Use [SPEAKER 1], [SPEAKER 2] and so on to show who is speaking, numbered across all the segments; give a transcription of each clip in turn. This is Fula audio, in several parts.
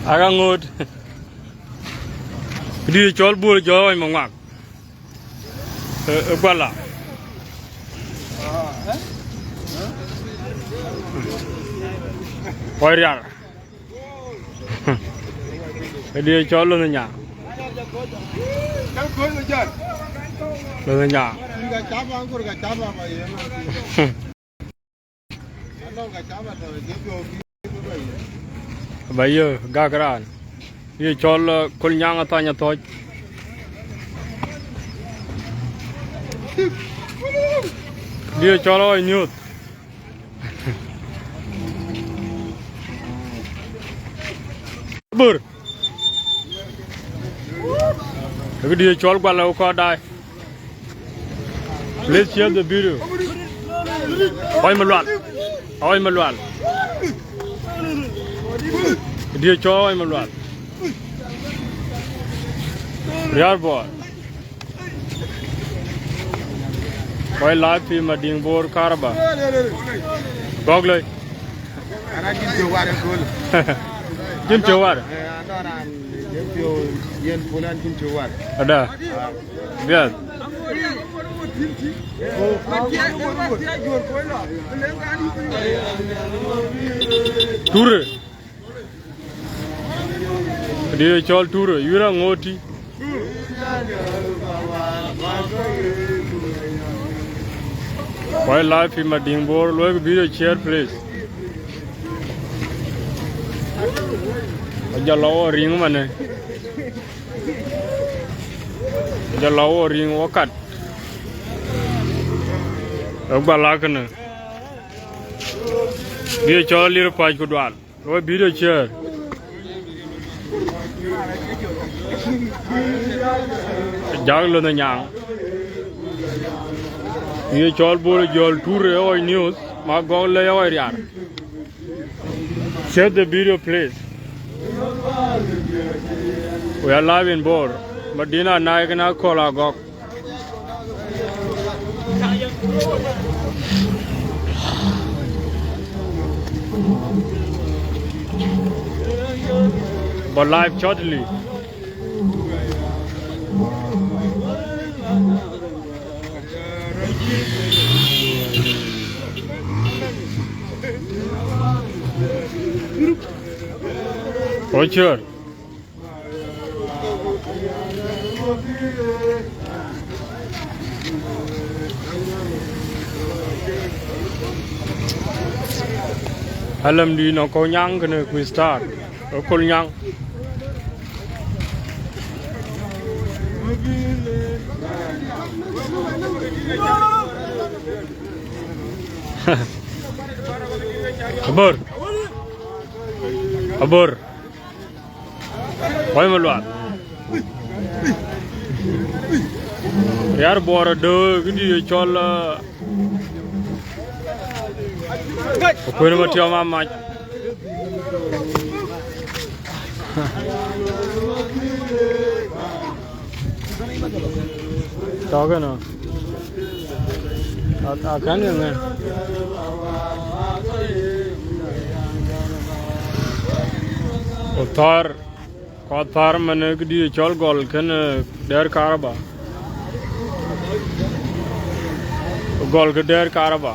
[SPEAKER 1] Arangot. Di chol bul joy mangak. Bala. Koyar. Di chol lu nya. Lu nya. Bây giờ gagaran đi chol kul nhang atanya thôi đi chol oi nyut bur cái đi chol qua lâu qua đây let's share the video oi mà loạn dia coy meluat real boy koi live fi mading bor Karaba gog lay
[SPEAKER 2] ana jin jowar gol
[SPEAKER 1] jin jowar
[SPEAKER 2] adoran yen pulan jin jowar
[SPEAKER 1] ada biar Ture dia chol ture yura ngoti Why live in my ding board look video share please aja lawo ring mane aja lawo ring wakat agba lakana dia chol lir paj ko dwal lo video share jaglo na nyang ye chol bol jol tour oi news ma go le oi yar share the video please we are live in Bor Madina Naikana Kola Gok but live shortly oh sure alam di no ko nyang kena quiz start ko nyang abur hoy malwat yar bor de gidi chol ko ne matio mama Talking of I can't even Otar mane di chol gol ken der Karaba gol ke der Karaba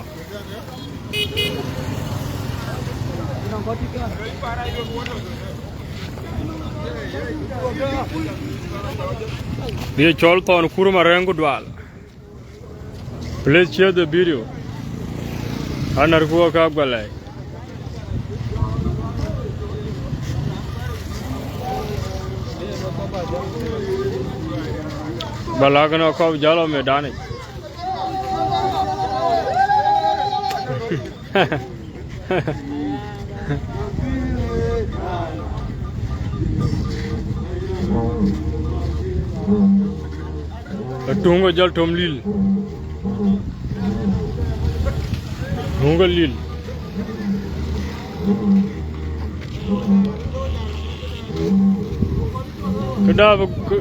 [SPEAKER 1] dia chol ton kurma rengu dwal please share the video anar ko ka galai balagano ko jalo medani Tunga jal tom lil tunga lil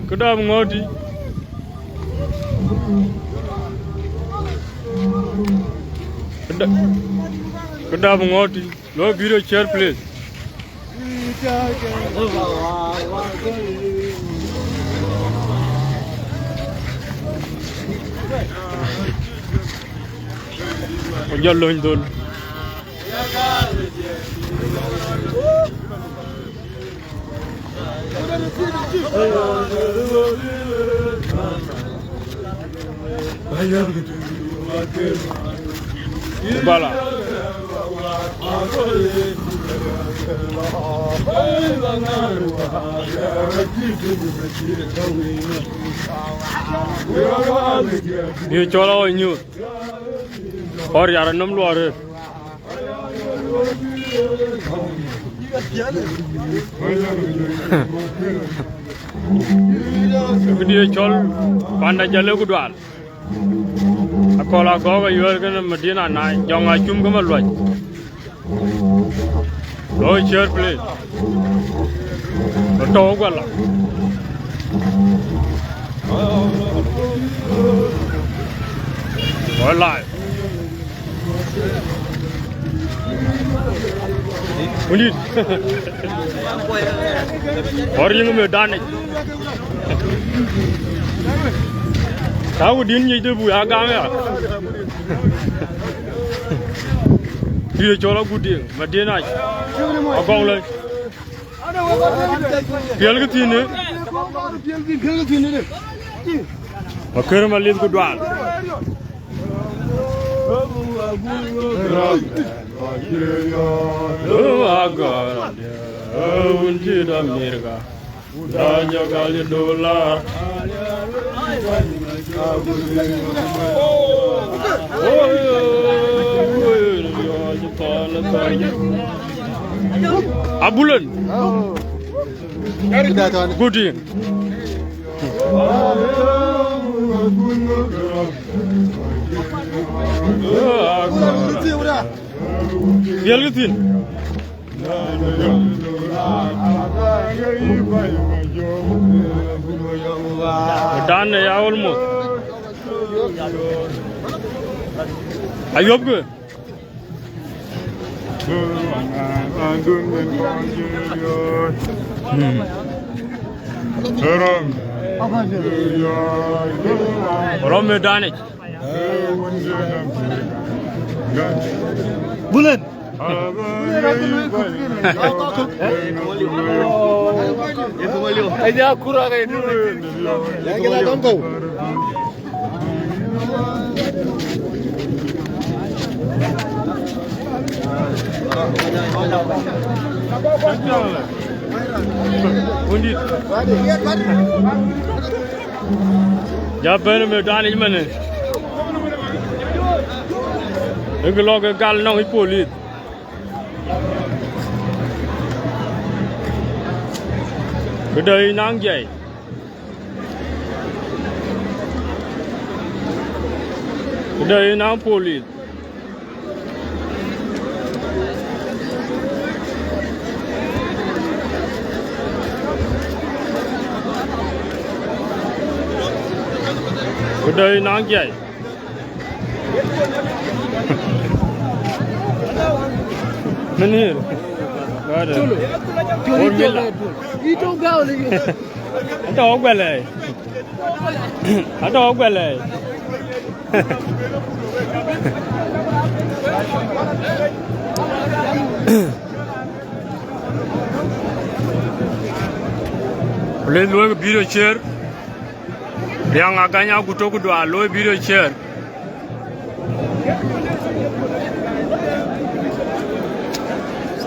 [SPEAKER 1] kedab ngoti kedab ngoti lo video share please Jalloñ dol Bala Ye chola o nyu और यार नम लो अरे वीडियो चल पांडा जले गुडवाल अकोला गोगा यूर के मदीना ना जोंगा चुम के मलवाई लो शेयर प्ले तो होगा Live. Unit. Or you may done it. How didn't you do Agama? You chola good deal, Madina. A gong. Pilgrim. A caramel live good one. Oh God, oh, did America, Raja Galidola. Abulan. Good day. Gelgin. Done almost. Are you up good? Rome done it. Bullet. Ya ben me dane mane. Ek log gal no police. Kedai nang jai. Kedai nang police. Kedai nang jai. Menir. Ada. Itu kau lagi. Ada orang belai. Ada orang belai. Boleh luar video share. Yang agaknya aku tahu dua luar video share.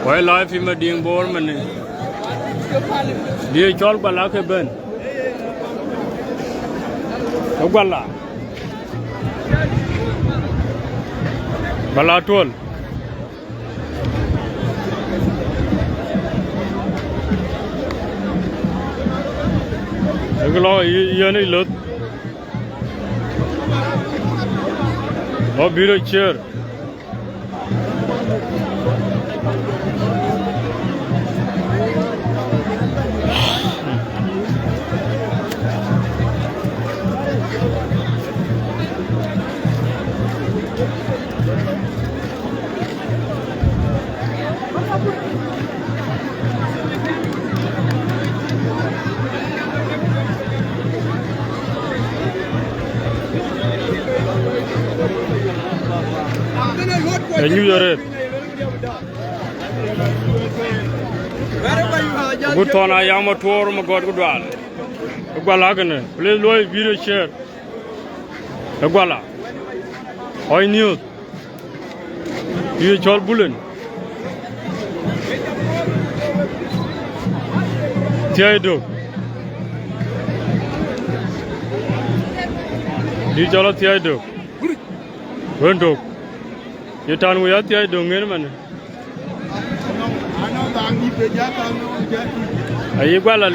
[SPEAKER 1] Why life in my ding board money? Dia jual bala ke ben? Bala. Bala tual. Kalau ia ni lot. Oh, biro chair. New Year. Good on I am a tour, my God, good one. Gualagane, please lower video share. Guala. I knew you told Bullen. Tiado. Did you all Tiado? Wendo. You turn with Tiado, man. Ayiguala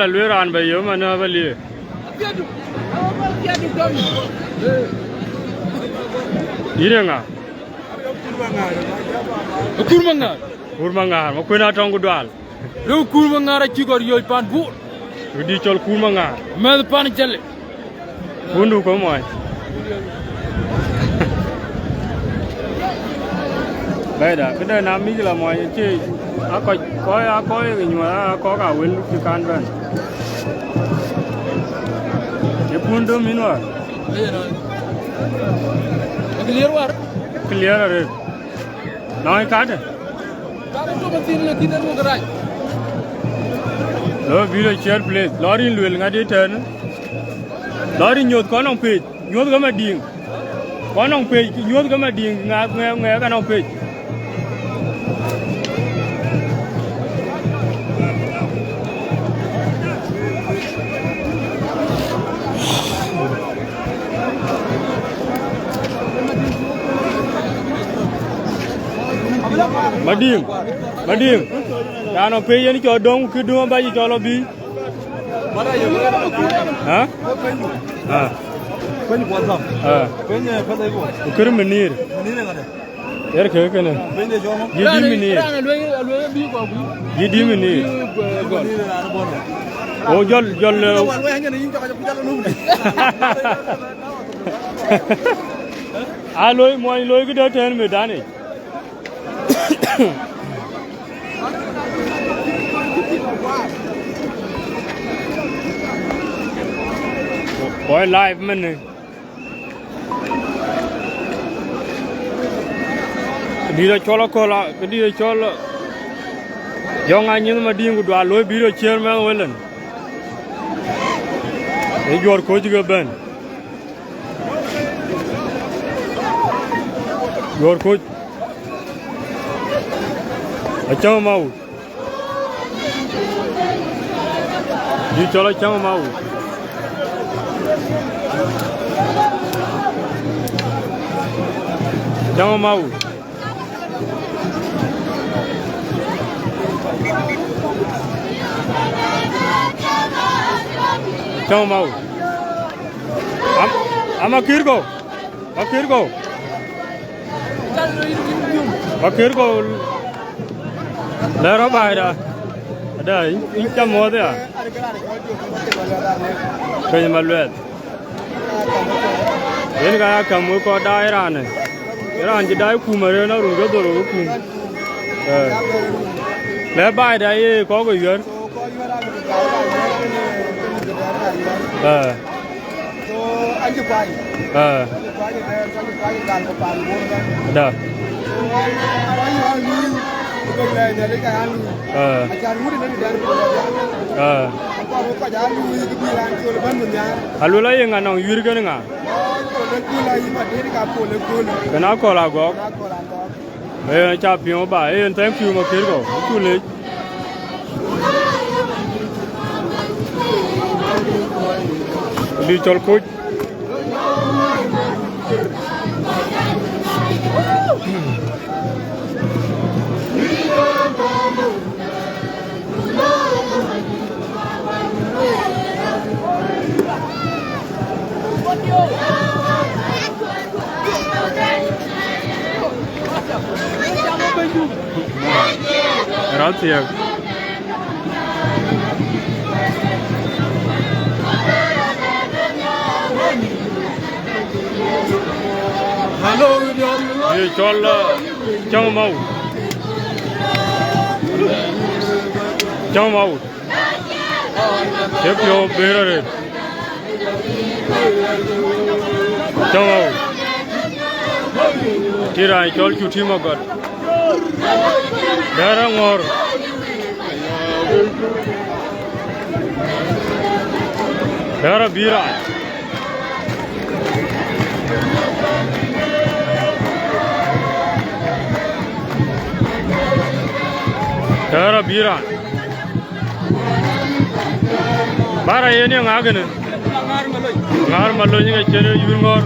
[SPEAKER 1] Lil and by you, man, over here. Iranga Kurmanga, Mokuna Tongudal.
[SPEAKER 3] No Kurmanga, Chico, you pan boot.
[SPEAKER 1] Ridiculous Kurmanga.
[SPEAKER 3] Mother Panicelli.
[SPEAKER 1] Kundu come on. Better, but then I'm Miguel. My key. I call you in your coca will you can't run. You put them in what?
[SPEAKER 3] Clear what?
[SPEAKER 1] Clear it. Now I can't. No, we share place. Lorry will not return. Lorry, you're going on page. You're going to ding. One on page, you're going to ding. I'm going to page. Madim. Kano pay any dong could do by your be. Huh? When you want some? When you couldn't be near. You're cooking. You didn't near. You didn't near. Oh, you're Alloy, my lawyer, tell me, Danny. Boy, live man. Did chola cola, did a chola. Young Onion Madim would allow be a chairman willing. You are coaching a band. Your coach. A chum out. You tell a chum out. Chum out. Chum out. I'm a Kirgo. A Kirgo. A Kirgo. There are by the income more there. Pay my red. Then I come with a diarrhea. Iran, you die, Kumarina, Rugo. Let by the cover here. Alula yang anong yurga nga. Kana kola go. Champion ba. Thank you Makirgo. Too late. Little coach. Grazie.
[SPEAKER 3] Hello,
[SPEAKER 1] ये चल चमाऊ ये क्यों बेहतर है चमाऊ Tira chol chuti ma god. Dara ngor. Dara bira. Dara bira. Bara yeni ngagene. Ngar malo ni chere yungor.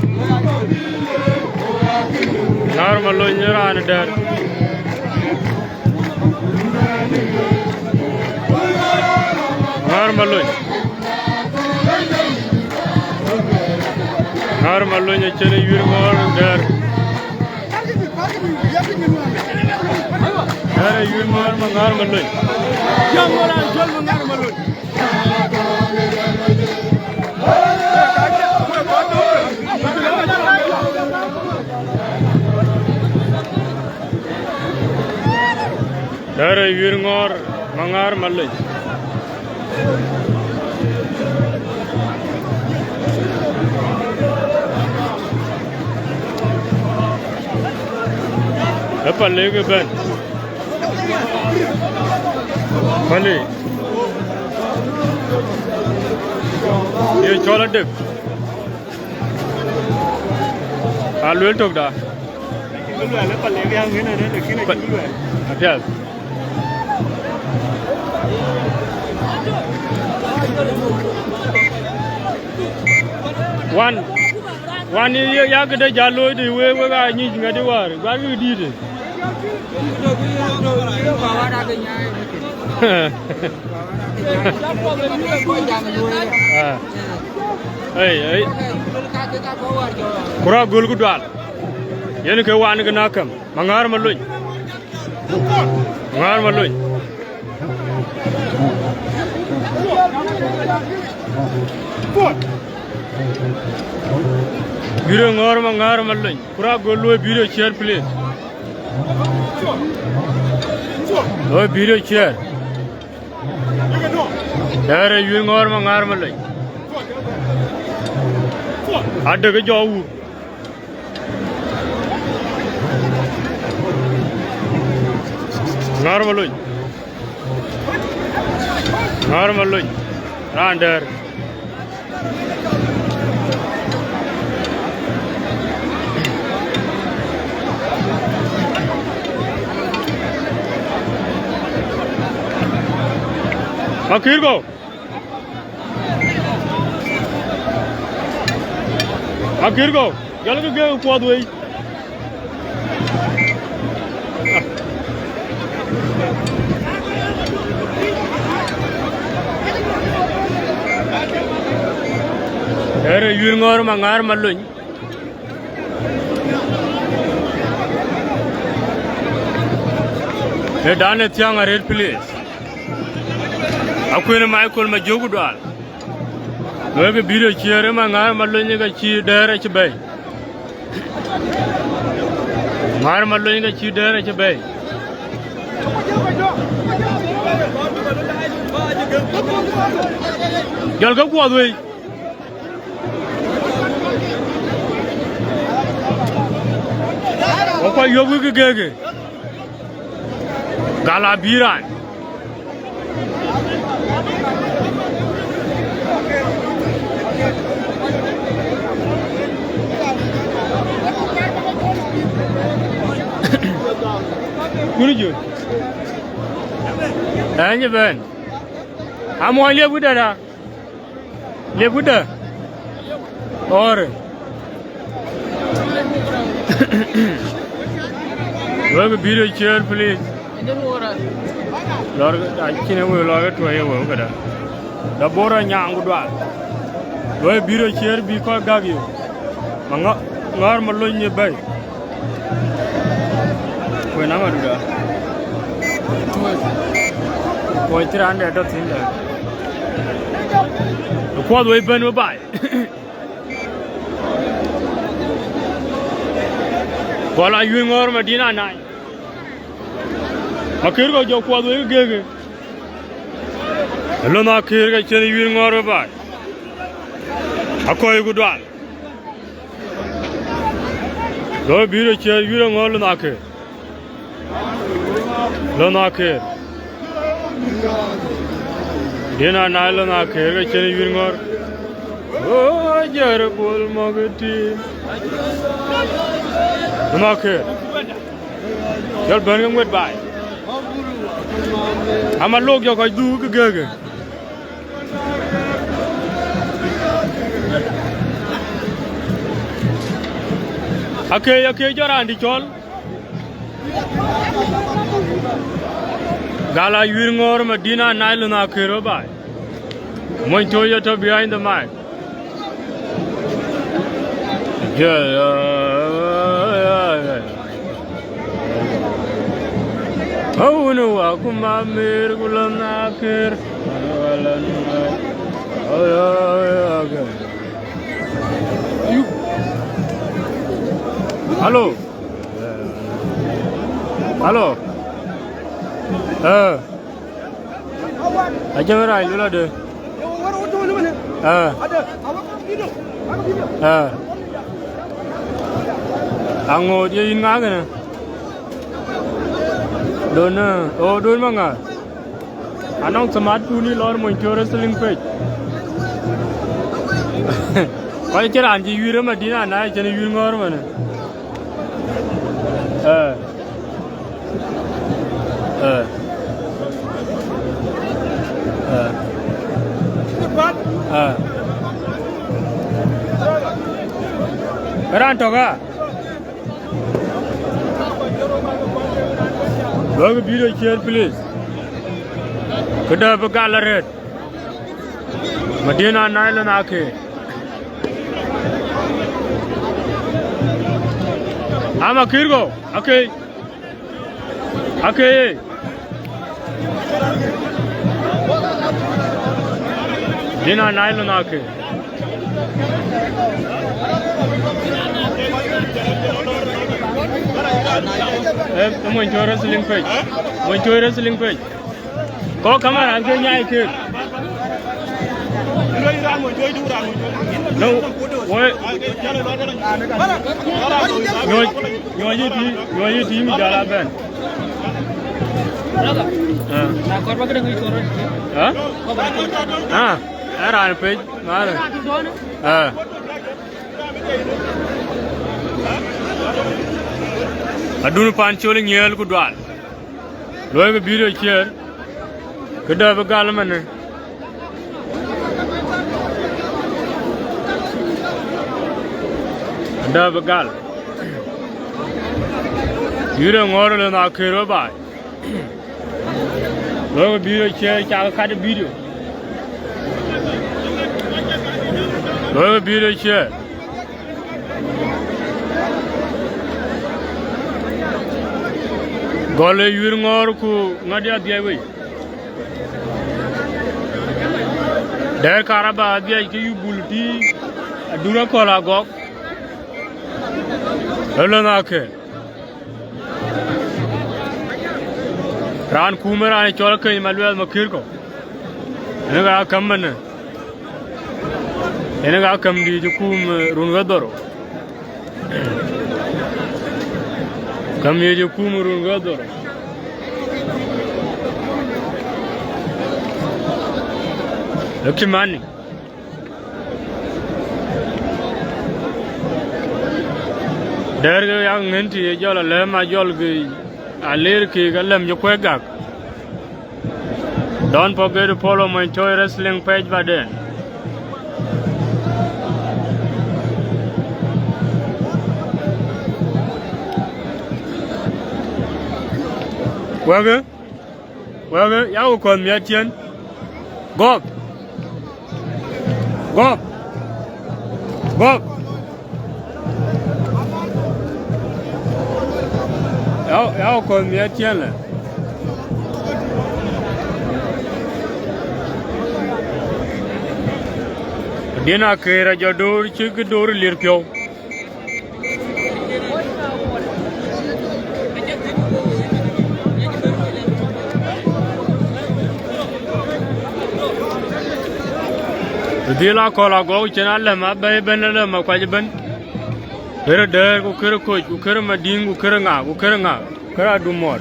[SPEAKER 1] Ngar malo ni ran der. Ngar malo. Ngar malo ni chere yungor der. Dara yungor ngar malo. Yang orang jual ngar malo. Dara yungor mangar malo. Apa lagi ben? Bali. Ye chola dip. Alu tok dah. Alu ada palle yang ni na de kini alu. Apias. One ya kada jalo de we ga ni ngade war ga gi di de hey kura gol gu dal yen ke wan ga nakam mangar maluñ Biro ngor mangar maluñ kura gollo biro chair please oh biro chair dare yu ngor mangar maluñ adde ga jowu ngar maluñ rander Akhir go. Jalan ke kuat wei. Ere yungor mangar maluñ. He dane tiang a red place. Aku ni Michael majogu dal. Mereka video ciri mangar malunya ke ciri daerah cebai. Mangar malunya ke ciri daerah cebai. Jalan kau kuat wei. Apa yogu ke gege? Galabiran. Kuruju. Tanya ben. Amu lihat budak dah. Lihat budak. Or. Wah, video chair please. Lor, akhirnya we lor tu ayah we kada. Dah bora nyang gudwa. Wah, video chair biko gagi. Ngar malunya bay. Kau nama tu dah. Kau cerita anda ada tinggal. Kau tu iban bay. Kalau ayuh ngor Medina naik. Akhir kau jauh kau tu gege. Lalu nak akhir kau ceri ayuh ngor bay. Aku ayuh gudwal. Lo biro che yuro ngol na ke. Lo na ke. Dina na lo na ke ga chen yuro ngor. Oh jar bol magati. Na ke. Jal ban ngam wet bai. Ama log yo ko du ge. Okay, jora andi chol. Gala Yurngor Medina Nylon Akirobai. Montoya to behind the mic. Oh no, Akuma Mirgulanakir. Hello. Aja merai lula de. Ango dia ingat kan? Dona, oh don manga. Anong smart puni lor muncul wrestling page. Kalau cara anji Yura Medina, naik jadi Yurngor mana? Berantok ah? Bagus video share please. Kedai bekal red. Medina Nylon ake. Ama kirgo, okay. Dina Nylon ake. Muncul wrestling page. Kau kamera angkanya ikut. No, what? You team jalan ben.
[SPEAKER 3] Karaba kita ngai koran.
[SPEAKER 1] Era page, mana? Adunu pancoling yel kudwal. Loe ke video share. Kedai bekal mana? Kedai bekal. Yura ngor le na kero bai. Loe ke video share cakap kada video. Loe ke video share. Gole Yurngor ku ngadia dia wei. Der Karaba dia ke yu bulti dura kola gok. Hello ke. Ran kumera ni chol ke malwel makir ko. Enga kamman. Enga kam di jukum rungadoro. Kam ye jukum rungadoro. Look money. Der ga yang ngenti jola le ma jol gi aler ki galam yo kwegak. Don't forget to follow my toy wrestling page by then. Wage, ya kon mi atien. Gop. Ya kon mi atien le. Dina kera jador chik dor lirpyo. Dila kola go chena le ma bay ben le ma kwajiben. kere der ku kere coach ku kere mading ku kere nga kere du mod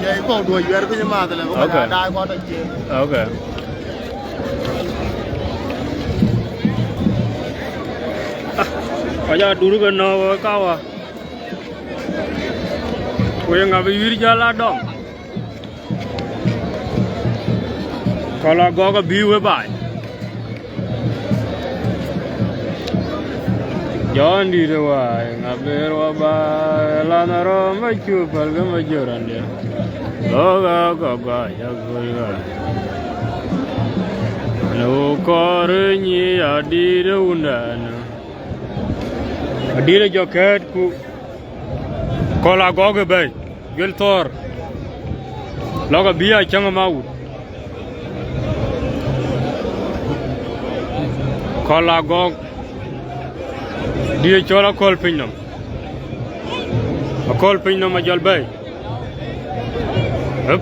[SPEAKER 2] Jadi kau dua jual punya mata lah. Bukan ada kau tak je.
[SPEAKER 1] okay aja dulu kan nawa kawa ko yang ngabe yiri jala dom kalau goga biwe bai jangan di dewa ngabe roba lana ro macu palga majuran dia goga ya goga no korni adi undana adire joket ku kola goge bay gel tor loga biya changa maud kola gog die chola kol pinnam akol pinnam ajal bay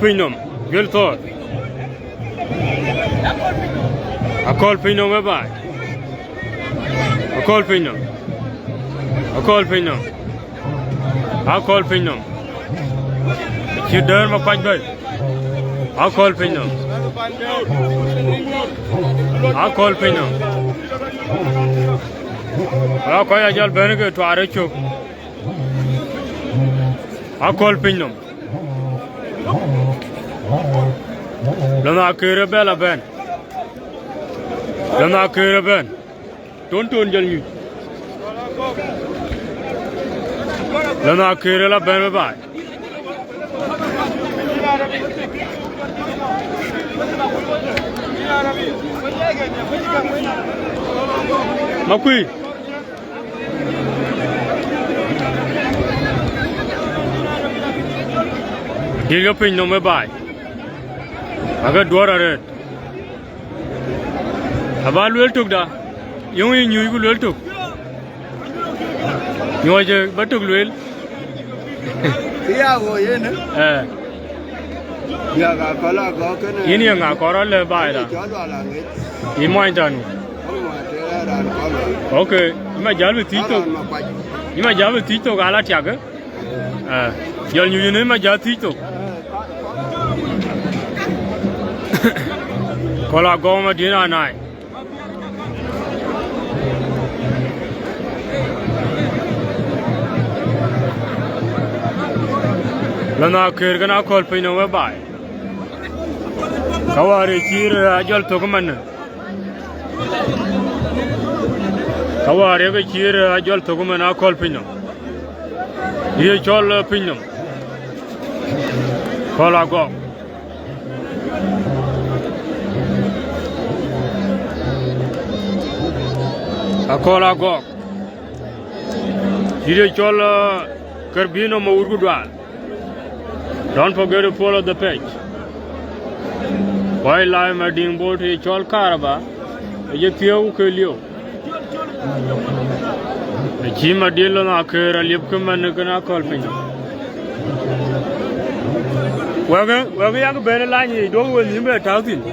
[SPEAKER 1] pinnam gel tor akol pinnam bay akol pinnam akol pinnam akol pinnam Kidder ma paj bay akol pinnam akol pinnam ala koy ajal benege to are chok akol pinnam lana kere bela ben lana kere ben ton jal ñu lana kere la ben bay makui diga pin no me bay aga dora red abal wel tuk da yung ñuy gu wel tuk ñoje ba tuk wel
[SPEAKER 2] Iya wo ye ne.
[SPEAKER 1] ya
[SPEAKER 2] ga kala go kene.
[SPEAKER 1] Ini nga kora le bay da. I mo intanu. Okay, ima jalu tito. Ima jalu tito gala tiaga. Jal ñu ne ma ja tito. Kola go ma dina nai. lana kër gana kol pay no bay kawari chir ajol to man kawari ga chir ajol to man akol pinno ye chol pinno kola go akola go ye chol karbino mo urgudwal. Don't forget to follow the page. While I am adding boat a chol Karaba, a few kilio. A chima deal on a cur, a lipcum and a gonna call me. Well, we have a better line, you don't win him a thousand.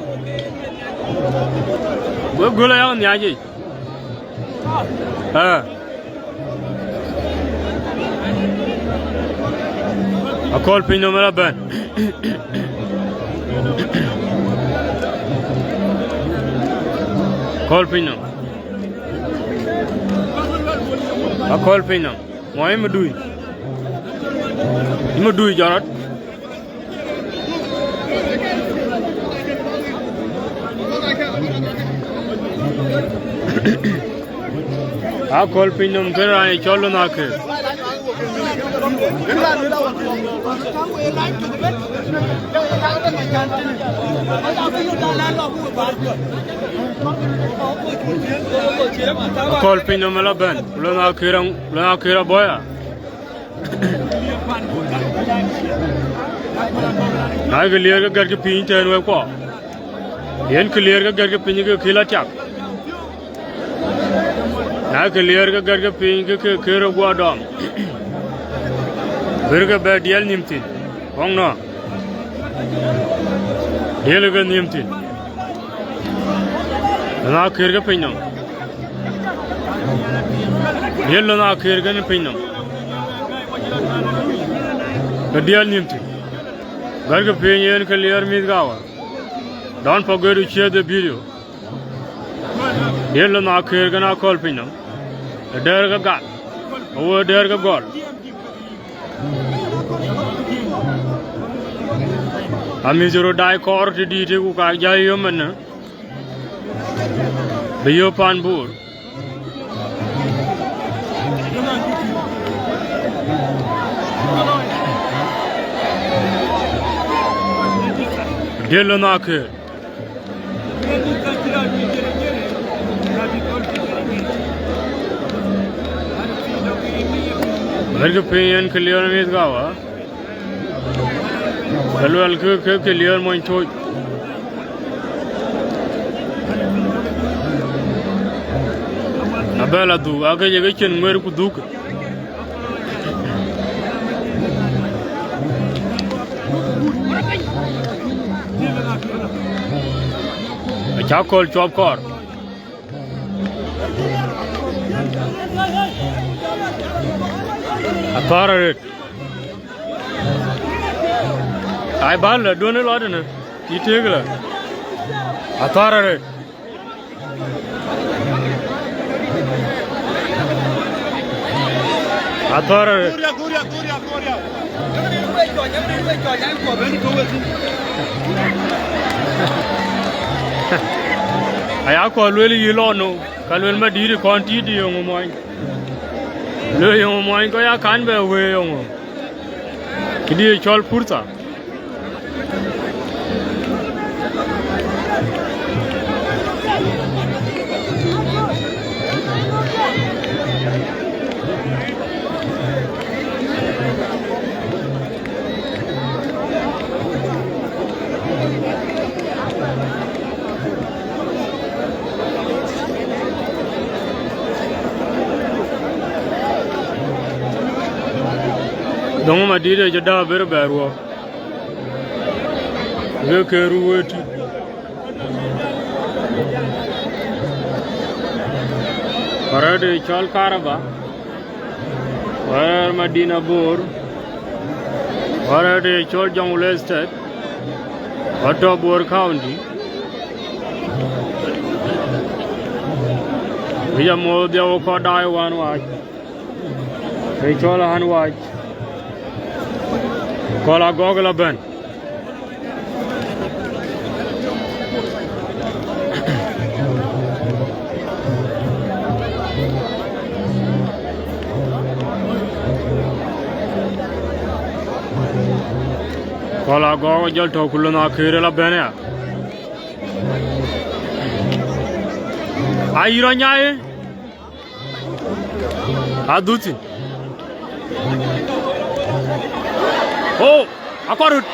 [SPEAKER 1] We're good on the Yaji. A call pin no mera ben. Call pin no. A call pin no. Why am I doing? You do it, Jared. A call pin no mera I cholo na ke. Call pin no mela ben. Lana kira boya. Na clear ka garke pin ten we ko. Yen clear ka garke pin ke khila chak. Na clear ka garke pin ke kira gwa dom. Virga bed yel nimtin. Hong no. Yel ga nimtin. Na kirga pinam. Yellow na Kirgan Pinum. The deal Nimti. Garga Pinion Clear Midgawa. Don't forget to share the video. Yellow na Kirgana call Pinum. The Derga God. Over Derga God. Amizuro die court to Ditu Kajayumana. The Yopan Boor. Gelonake. Very pain clear with Gawa. Hello, clear my toy. Abella do, I get a kitchen where could do. A charcoal chop car. A parrot. I ball, don't a lot in it. You take it. A parrot. A parrot. I call really you know. Can my dear quantity young mine. Young mine, I can't be away. Can you call Purta? Don't my dear Jada very bad war. You can wait. Already, Chal Karaba. Where Medina Boor. Already, Chal Jamul State. Otto Boor County. We are more the Okodai one watch. We Chal Han watch. Kola Gogla Ben. Kola Gogla Jal Tokuluna Kirilla Benia. Ayiranya Aduti. Oh, I got it.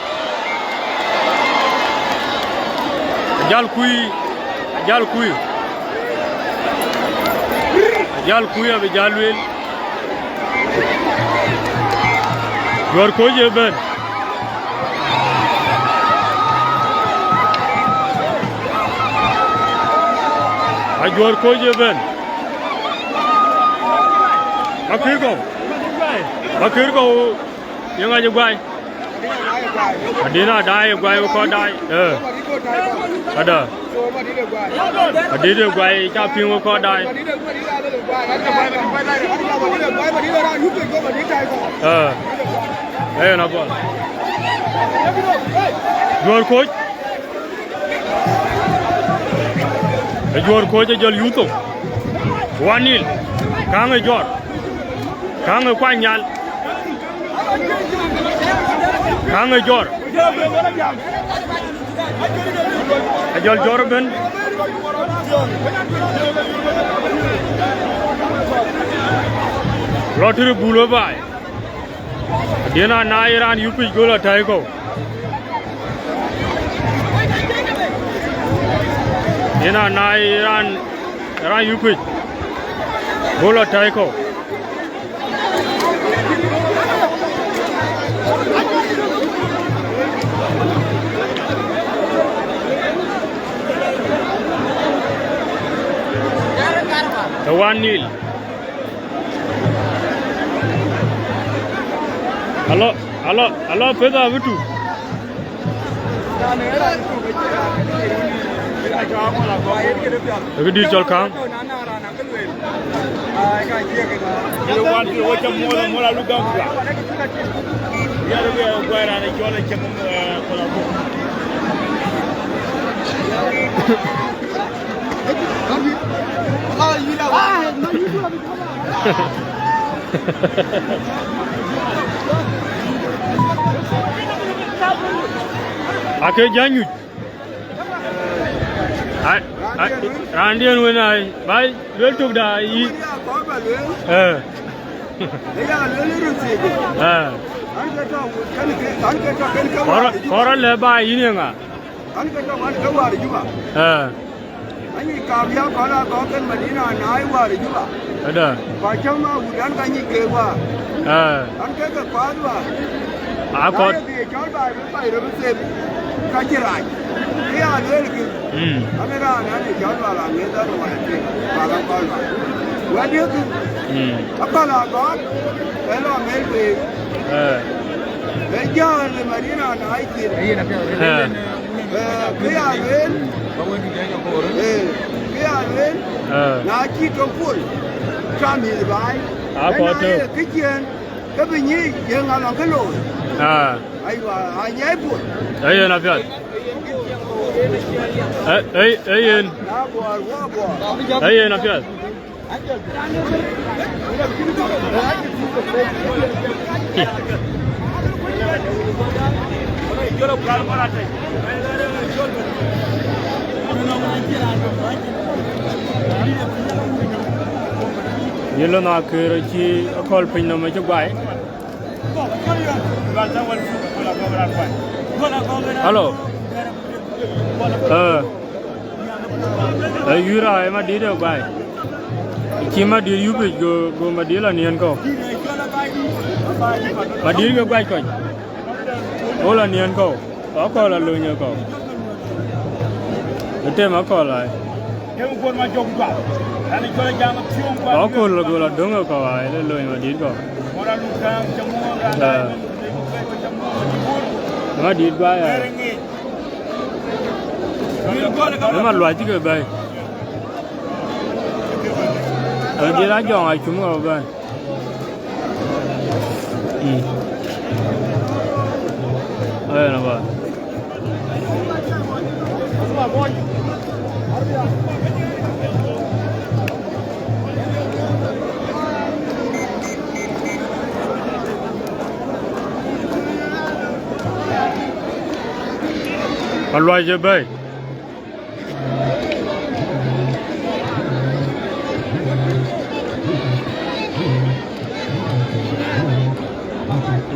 [SPEAKER 1] Jalkui, Jalkui, Jalwil. You are Koji Ben. I you are Koji Ben. Akirgo. You are your guy. I did not die, a guy who can't die. I did a guy, Captain who can't die. Hey, no ball. Your coach? Your coach is your youth. 1-0. Kang a jor. Kang a quanyal. Kang a jor. A jol jorben. Lottery Boulevard. Dina Nairan Yupi Gula Taiko. Dina Nairan Yupi Gula Taiko. The 1-0. alo peda vitu cái đi cho khám cái giá nhụt anh đi nuôi này bay lưỡi chục đại có ra lẽ bay ý nhỉ à
[SPEAKER 2] anh cà phê có là có cái mà đi nào nái qua rồi chứ bà
[SPEAKER 1] đó
[SPEAKER 2] và trong mà buổi ăn cái gì kêu qua ăn cái quá rồi
[SPEAKER 1] có
[SPEAKER 2] thì cháu bài với bài rồi mới xem cái gì lại cái à nữa là kêu anh ra anh thì cháu vào làm mấy đó rồi và làm con rồi quá điếc apa là có cái lo mấy việc bây giờ mà đi nào nái gì cái à lên cái à lên là chỉ trong phút cha mi bài
[SPEAKER 1] có chứ
[SPEAKER 2] cái chuyện cái bệnh gì giờ ngài làm cái lỗi ai và ai nhảy phút
[SPEAKER 1] ấy là việc ấy yên ấy là việc Yelo na kere chi akol pin no me chugbai. Hello. Yura ma di de bai. Chi ma di yu pe go ma di la nian ko. Ma di go bai ko. O la nian ko. O ko la lu nya ko. Ite ma ko lai. Có cô là đúng rồi cậu ấy lên lười mà đi cậu nó đi bay à nếu mà loại chứ cái bay ở dưới lá giòn này chúng rồi bay đây là vậy Loài gì bay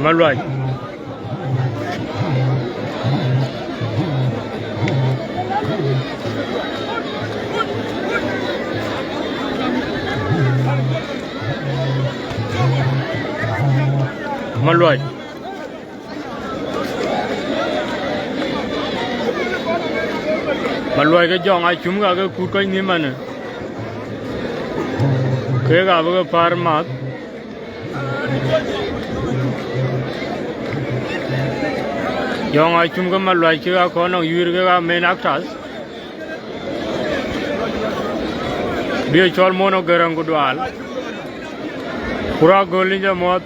[SPEAKER 1] mà loài mà loài cái giòn ai chúng cả cái cút cái như mà nè cái cả cái farm mát giòn ai chúng cái mà loài chưa có nó yur cái main actors bây giờ mono gerang ko doal pura golin ja mot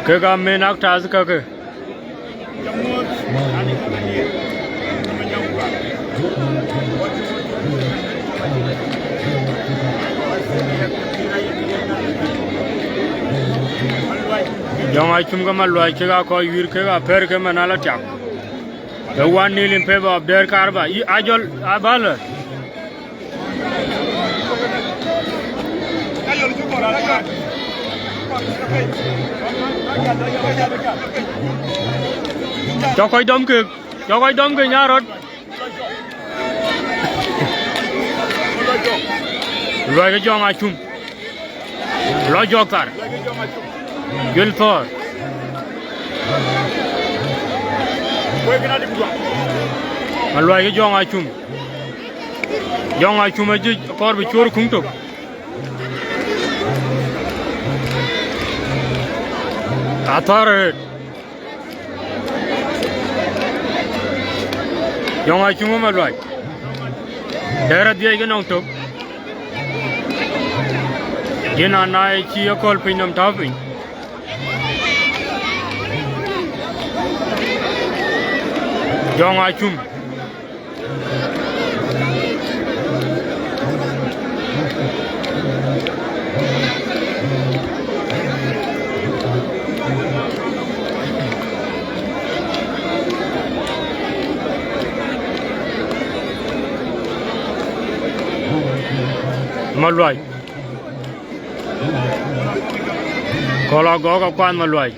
[SPEAKER 1] cái gam main actors ka ke Young I chum come alloy chega call you kega per kemanala chap. The 1 nil in favor of their Karaba. Ajol Abala. Chokoi dom ke nyarot. Loy ke jong I chum. Loy jokar. Good for. Malwai cái jong ai chum aji kor bi chor khung tok atar jong ai chum malwai dera dia cái nong tok dina nai chi kol pinam ta pin jong ai chum Malwai kalau gua kapan malwai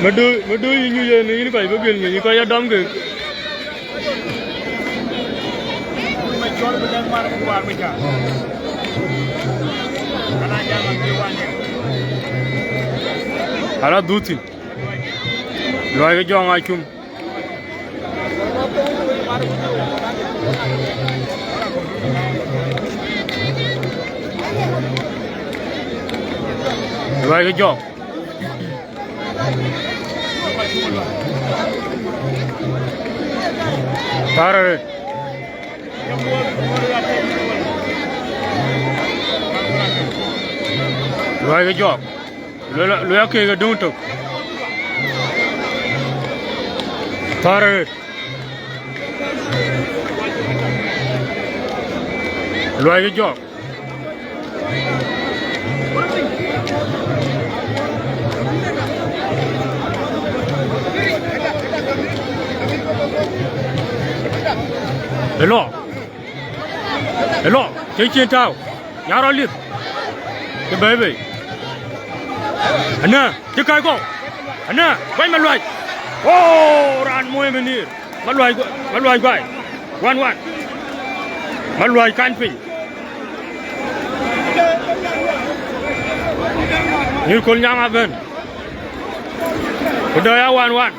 [SPEAKER 1] Madu như vậy này phải biết như coi đâm kì. Hara duti. Loài cái giông ai chung. Loài cái giông. Tarar. Loài cái giông. Loài cái đông tok. Tarar. Loài cái giông. Hello, chơi tao, nhà rồi liệt, cái baby, anh nè, chơi cái cô, anh nè, quay mặt loài, ran môi bên đi, mặt loài quay, one, mặt loài can pin, như con nhang áp bên, cái đời one.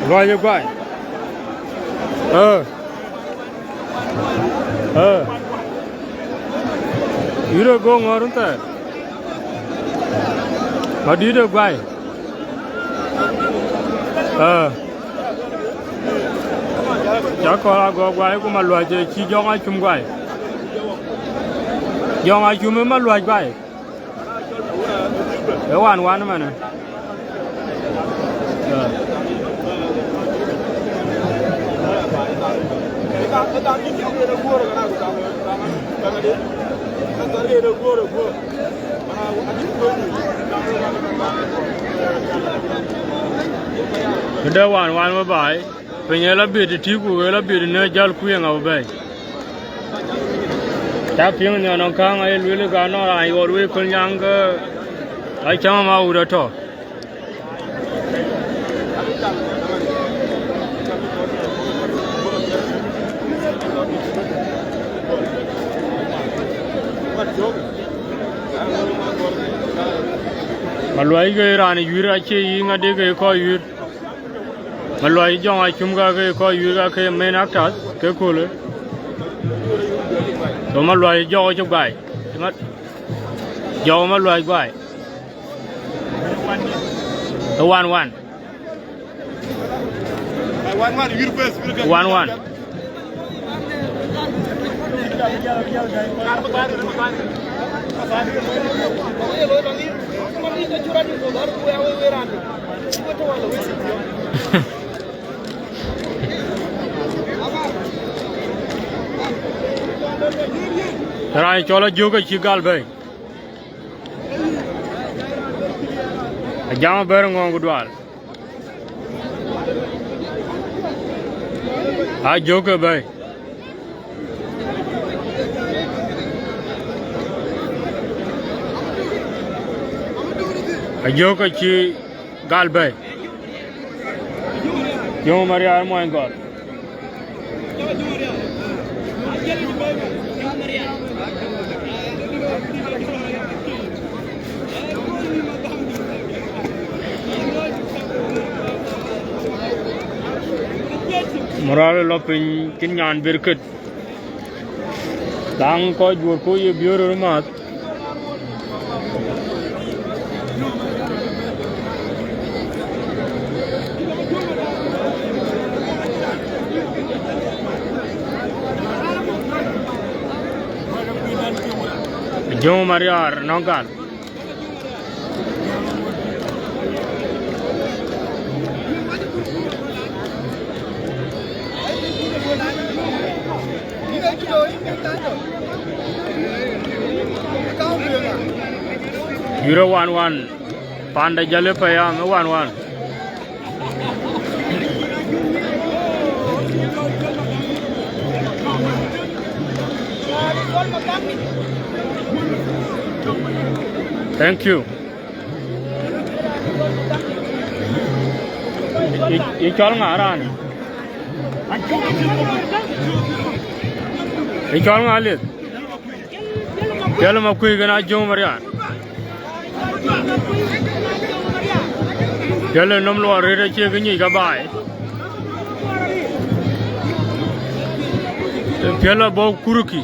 [SPEAKER 1] Loài như vậy. Đi được gong ở đây. Mà đi được vậy. Chắc có là vậy cũng mà loài chơi chỉ giông ai chung vậy. Giông ai chung mà loài vậy. Cái one mà nè. Ada one mà bài, bây giờ là biết thì cũng là biết nơi giao quy ngào vậy. Chắc tiếng nhà nó khang ai lùi cái nó ai ở lùi con nhang cái ai chăm mà udah thôi. Malwai cái rani yur ache yi ngade cái ko yur malwai jong ai chum ga cái ko yur ga cái main actors cái kule to malwai jo chuk bai mat jo malwai bai to one yur bes one Rai chola juga cigal bay. Jama bareng ngong gudwal. Juga bay. Ajoka chi galbay. Yo Maria mo ngor. Moral lopin kinyan birkut. Dang ko jur ko ye biur mat. Jo Maria nongkal. Euro 1-1. Panda jale paya 1-1. Thank you. Ichol ngaran. Ichol ngalit. Jalo makui gana Jo Maria. Jalo nomlo arere che gni gabai. Jalo bo kuruki.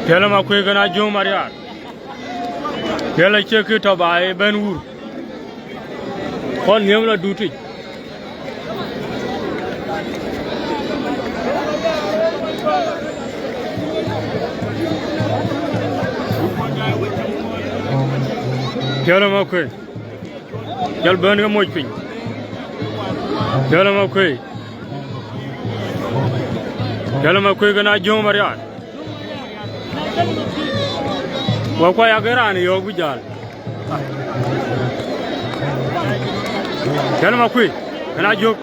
[SPEAKER 1] Jalo makui gana Jo Maria. Jalo che ki to bai ben wur. Kon nyem la duti. Jalo makui. Jal ben ga moj pin. Jalo makui. Jalo makui gana Jo Maria. Wa kwa ya gerani yo bujal. Jalo makui gana jok.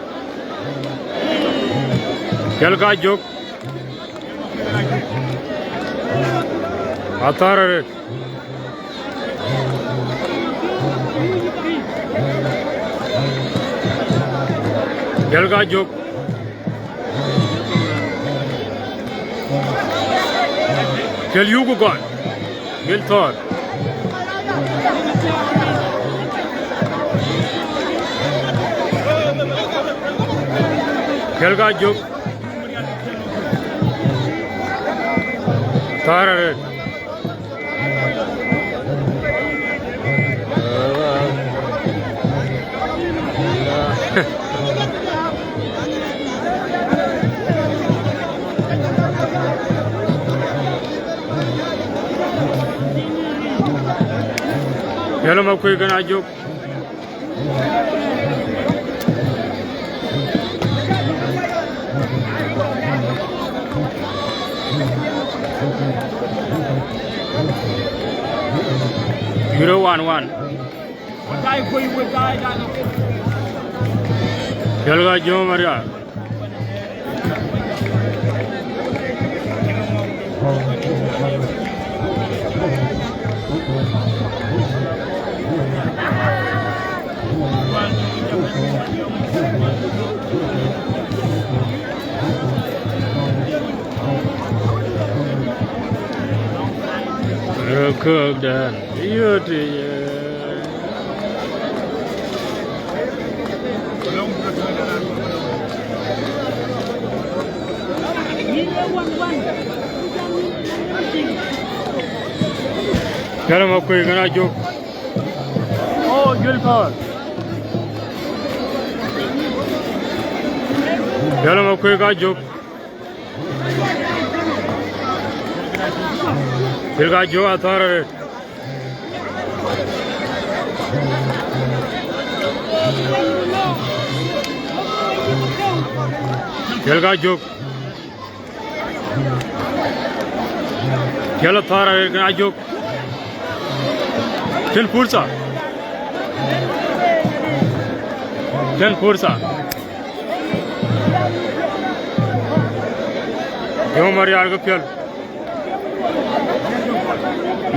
[SPEAKER 1] Jalo ka jok. Atarare. Jalo ka jok. Jal yugo gone. Gil Thor. Kelga juk. Tarare. Hello makui gana juk. Euro 1-1. Helga Jo Maria. Cook dan beauty. Kalau mau kue kena juk. Oh, jual kau. Kalau mau kue kau juk. Filga jo atar. Kelga jok. Kela thara ga jok. Kel pursa. Kel pursa. Yo mari arga kel.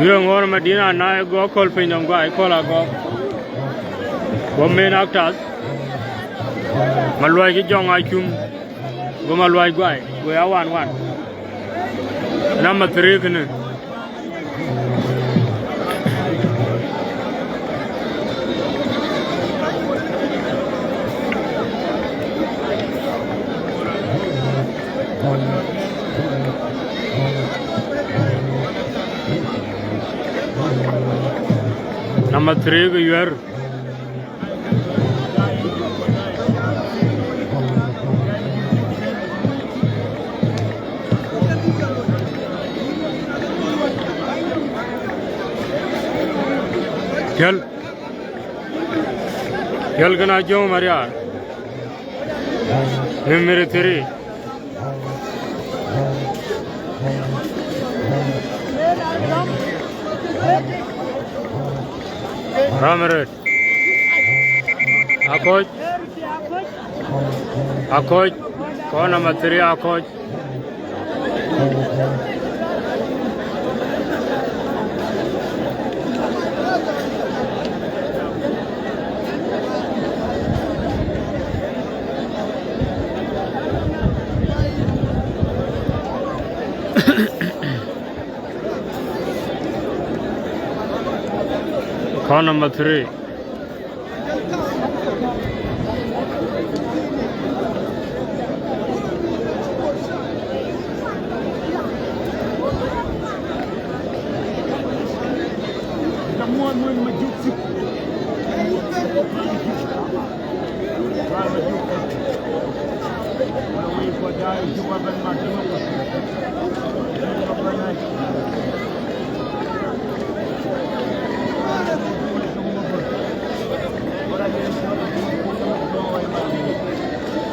[SPEAKER 1] Yo ngor Medina na go kol pinyam go ai kola go. Go men actors. Malwai ki jong ai kum. Go malwai go ai. Go ya wan. Number 3 kene. Number 3 go yer. Kel gana jo mariya mere tere ramere akoj ko number 3 akoj Call number 3.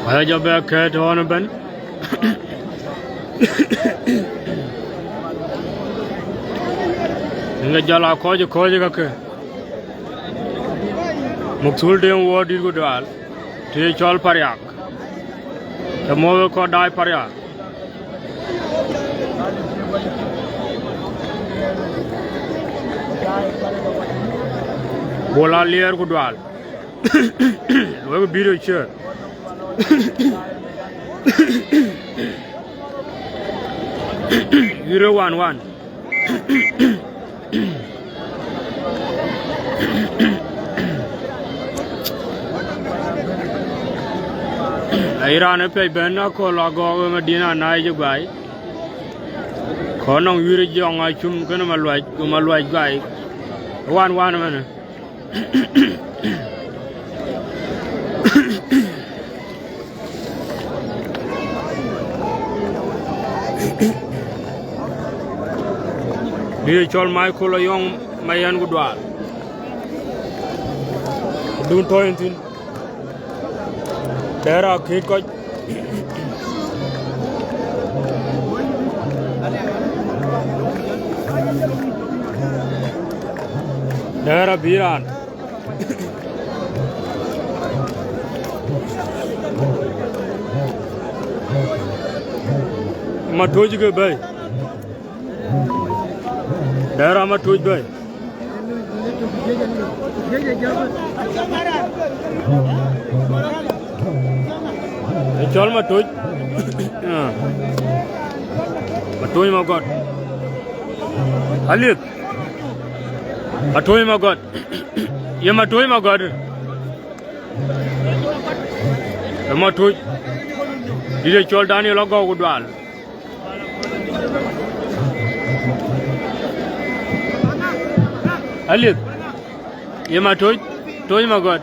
[SPEAKER 1] I just back at on a ben. Inga jala koje kake. Muksul dem word is good all. Te chol pariak. The move ko dai pariak. Bola layer good all. Look video chair. 011 Iran pe benna ko lago Medina na je gai ko no yiri jong a chum kana malwaj gai 11 man Dia chol mai ko la yong mayan gudwal dun toyentin dera khit ko dera biran ma toj ke bay dera ma toj bay chol ma toj ma god Alip ma toj ma god ye ma toj ma god ma toj dire chol Daniel logo gudwal Alip ye ma toj ma god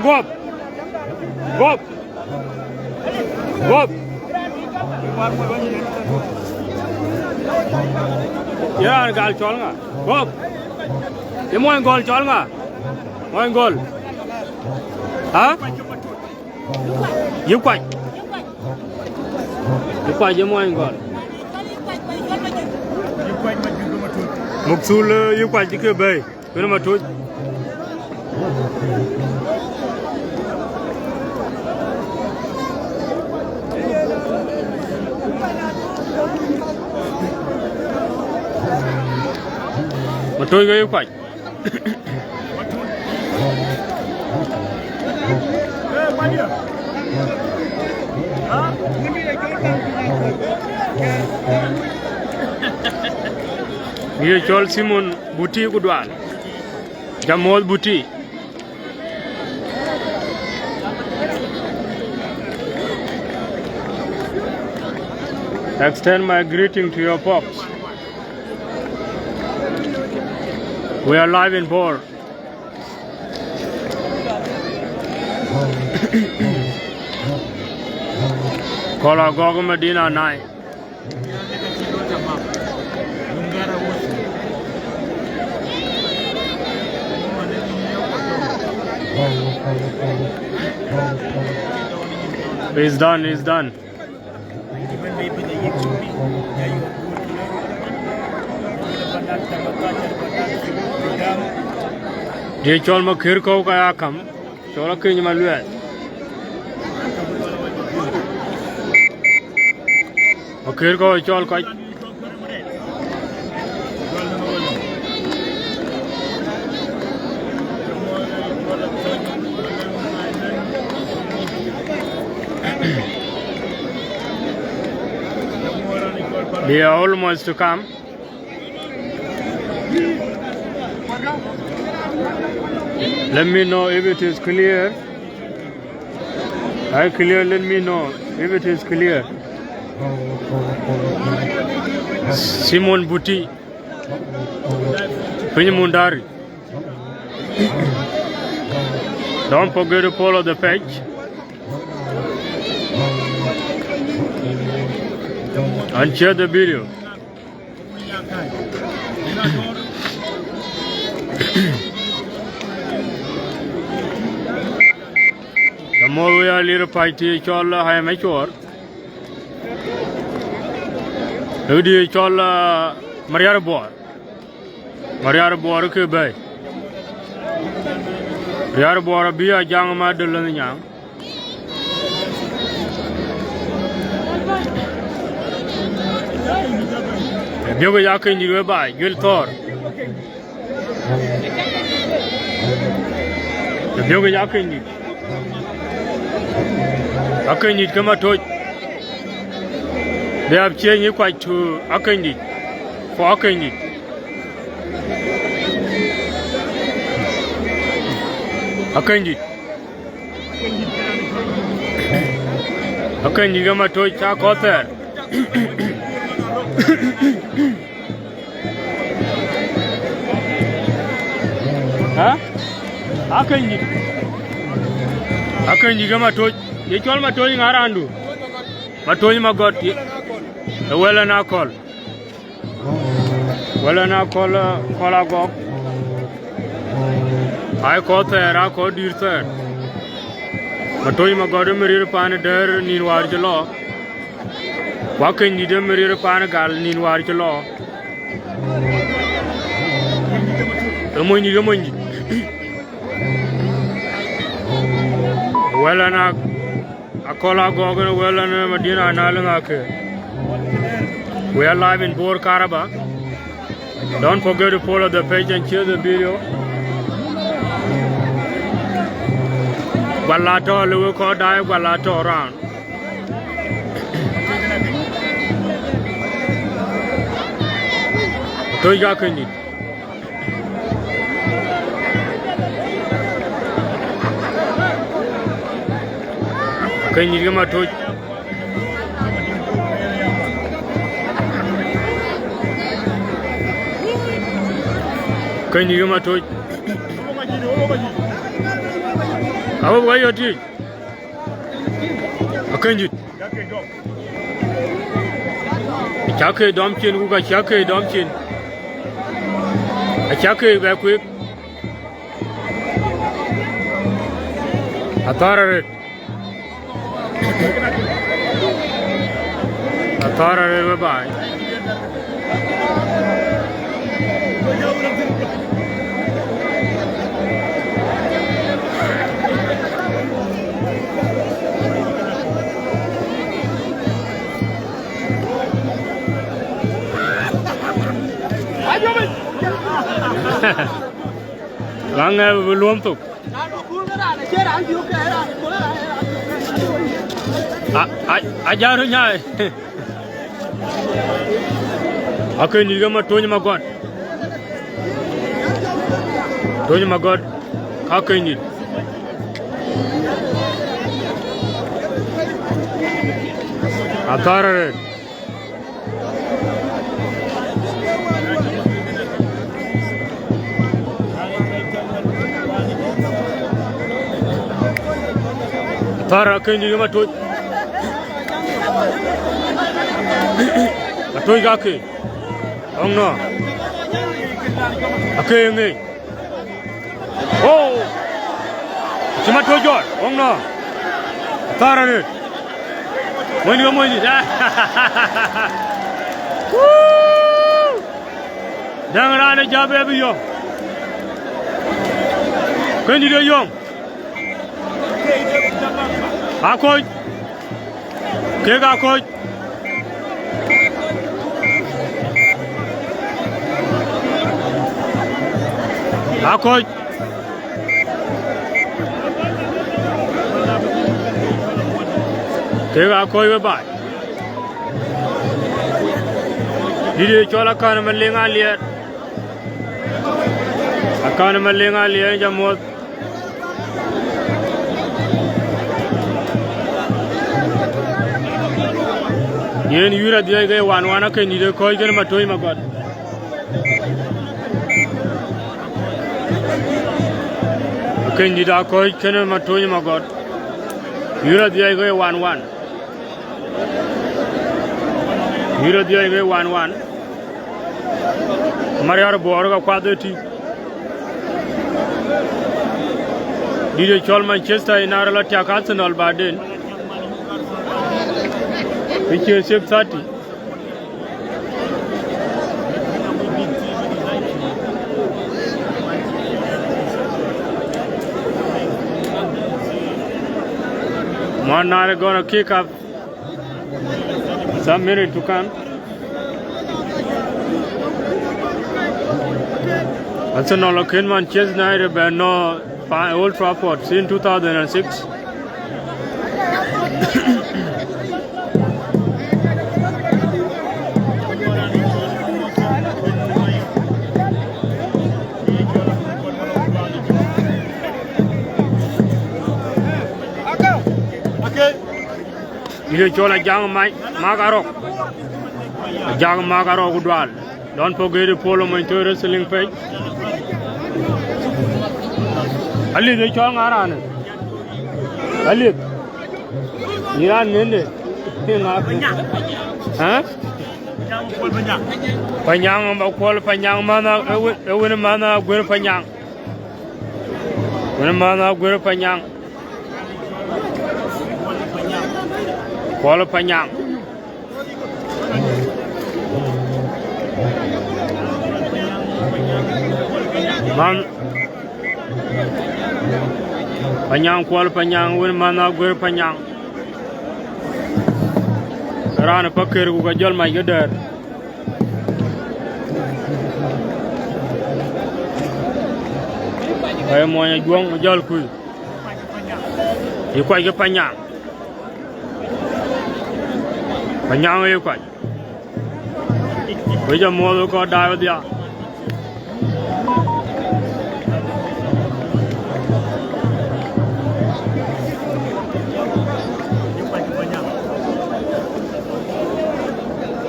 [SPEAKER 1] Gop Ya gal chol nga. Hop. Ye moy gol chol nga. Moy gol. Ha? Yu kwai. Yu kwai ye moy gol. Muksul yu kwai ji ke bay. Kena ma tuj. Mà tôi gây quạch. Nghe chol Simon buti của đoàn. Jamol buti. Extend my greeting to your pops. We are live in Bor. Kola Gogo Medina 9. It's done, it's done. Ye chol ma khir ko ka kam chol ke nyama luet ma khir ko chol ka they are almost to come. Let me know if it is clear. I clear, let me know if it is clear. Simon Buti. Mundari. Don't forget to follow the page. And share the video. The more we are little party, chola high mature. Lady chola Maria Boar. Maria Boar Kube. Maria Boar be a young Madeline Yang. Bioga Yakin you by Gil Thor. The Bioga Yakin. Akanit come at it. They have changed quite to Akanit for Akanit. Akanit. Akanit come at it. Chuck author. Huh? Akanit. Akanit come at it. You told me to go around. But told me got it. Well, and I call. Well, and I call a go. I called there, I called you there. But told me got a mirror pan there in Warjalo. Walking you the mirror pan gal in Warjalo. The money. Well, and I call our Gogan well and Medina and Alangake. We are live in Bor Karaba. Don't forget to follow the page and share the video. Balato, Luko, die, Balato around. Toyakini. Can you get my touch? Can you get my touch? How are you doing? Can you? Chake Domchin, who got Chake Domchin. A Chake back quick. Authority. Authority, bye. Lang belum tu. Ajarunya. Aku ni juga matunya magon. Tunya magon. Aku ni. Atar. Tara aku ni juga matuj. Matuj kaki. Ông no. Aku ni. Oh. Cuma tujuan. Ông no. Tara ni. Mau ni. Jangan ada jawab lebih yo. Kau ni dia yo. Akoj. Kega akoj. Akoj. Kega akoj bye. Didi chola kan malenga liat. Akan malenga liat jamot. Yen yura dia gaya wan ke ni de koi ke matoi magot. Ke ni da koi ke matoi magot. Yura dia gaya wan. Yura dia gaya wan. Mari ar bor ka kwade ti. Didi chol Manchester inara la tia Arsenal baden. Which is 30. Man are gonna kick up some minute to come. Arsenal can Manchester United by no Old Trafford since 2006. Ini cola jang magarok. Jang magarok udwal. Don't forget to follow my wrestling page. Ali de cola ngaran. Ali. Iran nende. Hah? Panyang bakol panyang mana ewen mana gue panyang. Wen mana gue panyang. Kuala Panyang. Man Panyang Kuala Panyang wen mana gue Panyang. Rana pakir ku gajal mai gedar. Ay monya juang gajal ku. Ikwai ke Panyang. Panyang yêu quậy. Bây giờ mua tôi có đai vào dia.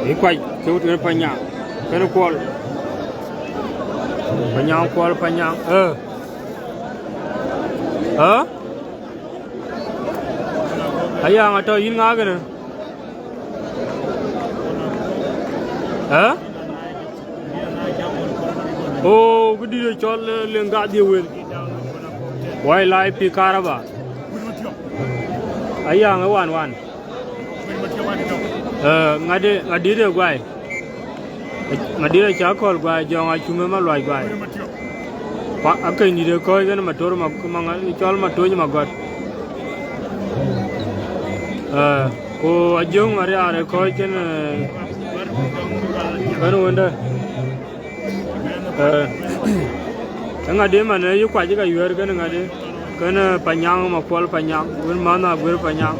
[SPEAKER 1] Yêu quậy, chú tôi Panyang. Cái nó qual. Panyang qual Panyang. Ayang atau ini ngah ke? Huh? Oh, good deal, Chol Lingadi will. Why lie P. Karaba? A young one. I did a guy. I did a charcoal guy, John, I remember like guy. I can need a coin and a motor, it's all my toy, my god. Oh, a young Maria, a coin and I don't wonder. Nga de man yu kwa jiga yu erga nga de kana panyang ma kwal panyang gun mana gur panyang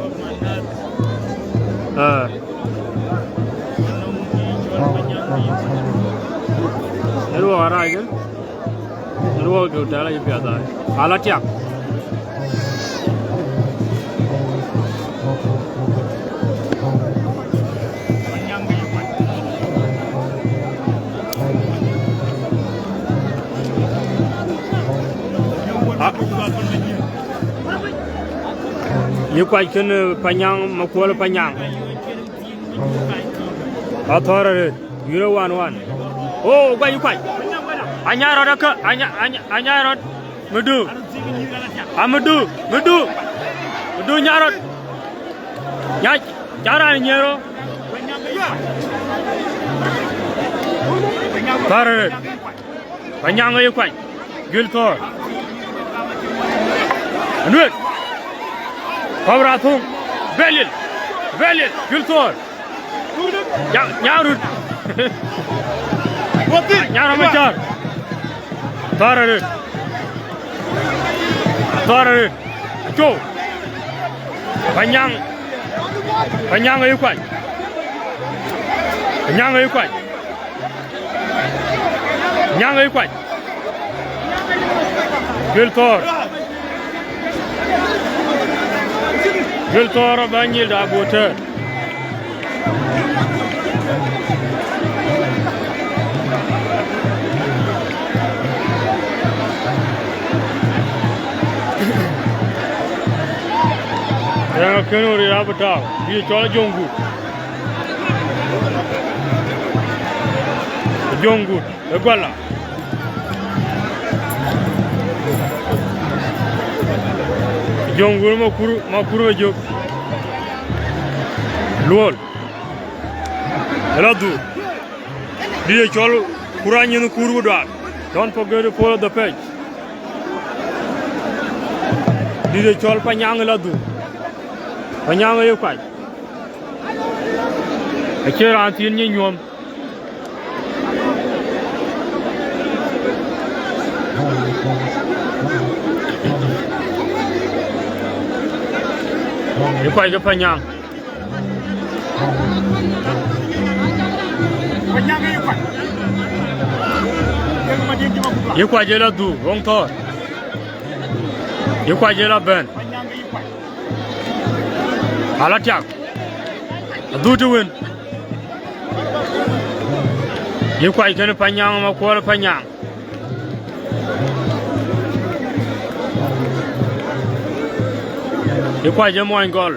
[SPEAKER 1] ero ara ga ero do dala yu pya da ala tyak you quite can panyang makwala panyang authority 011 oh why you quite anya rodaka anya rod mudu nyarod nya jara nyero authority panyang you quite giltor Anwet Pavrathum Belil Gultor Yarut Yaramachar Tarare Joe Panyang Ayukai Gultor Banyil da Bote Yang kenu ri abata bi chola jongu egwala jongu makuru jog lol eladu di cholo kuranye no kuru da don't forget to follow the page di chol panyang eladu panyang yo kai akira antin ni nyom you quite a panyang. You quite a do, wrong thought. You quite a burn. Alatiak. Do to win. You quite a panyang, a quarter panyang. You quite a more goal.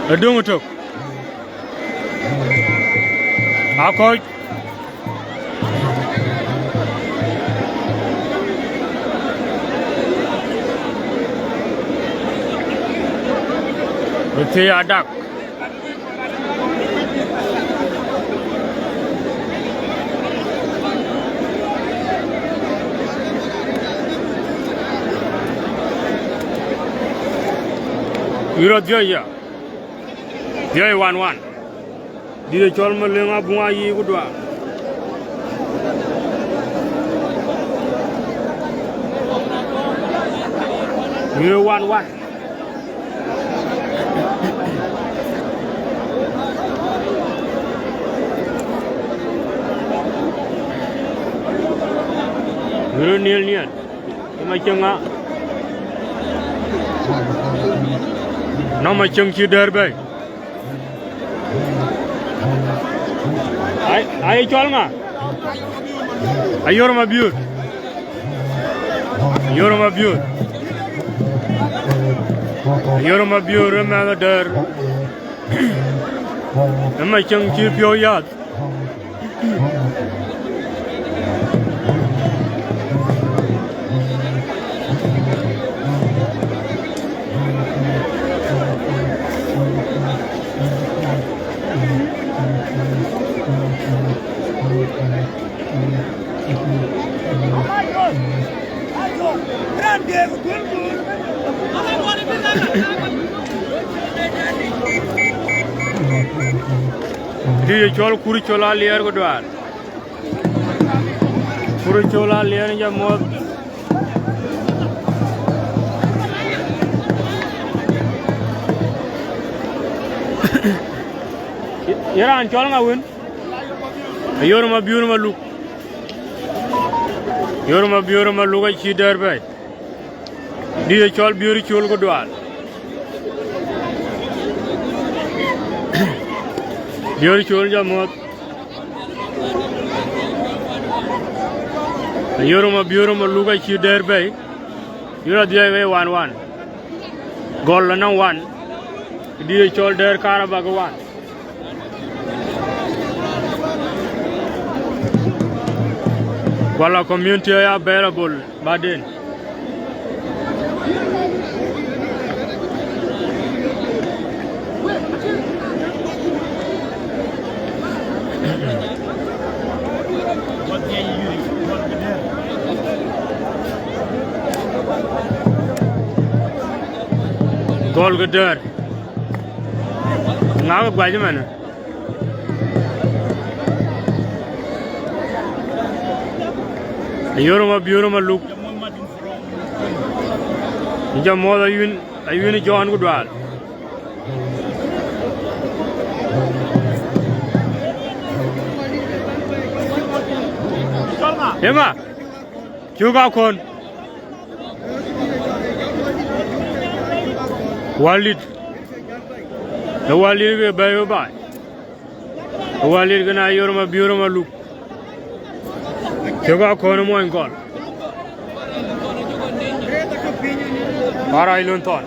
[SPEAKER 1] A doom took. Our coach. With the duck. You're there, 11 Did you me lenga bunga yi gudwa You're 11 You're near ma changa no ma chung chi derbe ai chol nga ayor ma biur ma der mà chẳng chi phiêu yết đi chol kuri chola liar ko dwar kuri chola liar ja mod yaran chol nga win yorma biurma luk yorma luk ay chi der bay di chol biuri chol ko dwar biuri chol ja mod yorma luk ay chi der bay yora dia way 1-1 gol na 1 di chol der Karaba ko 1 wala community ya available baden gol geder ngaga gwaje mana yorma luk ja moda ayun John gudwal Ema chuga kon walid be bayo bay walid gana yorma luk chuga kon mo ngol para ilon ton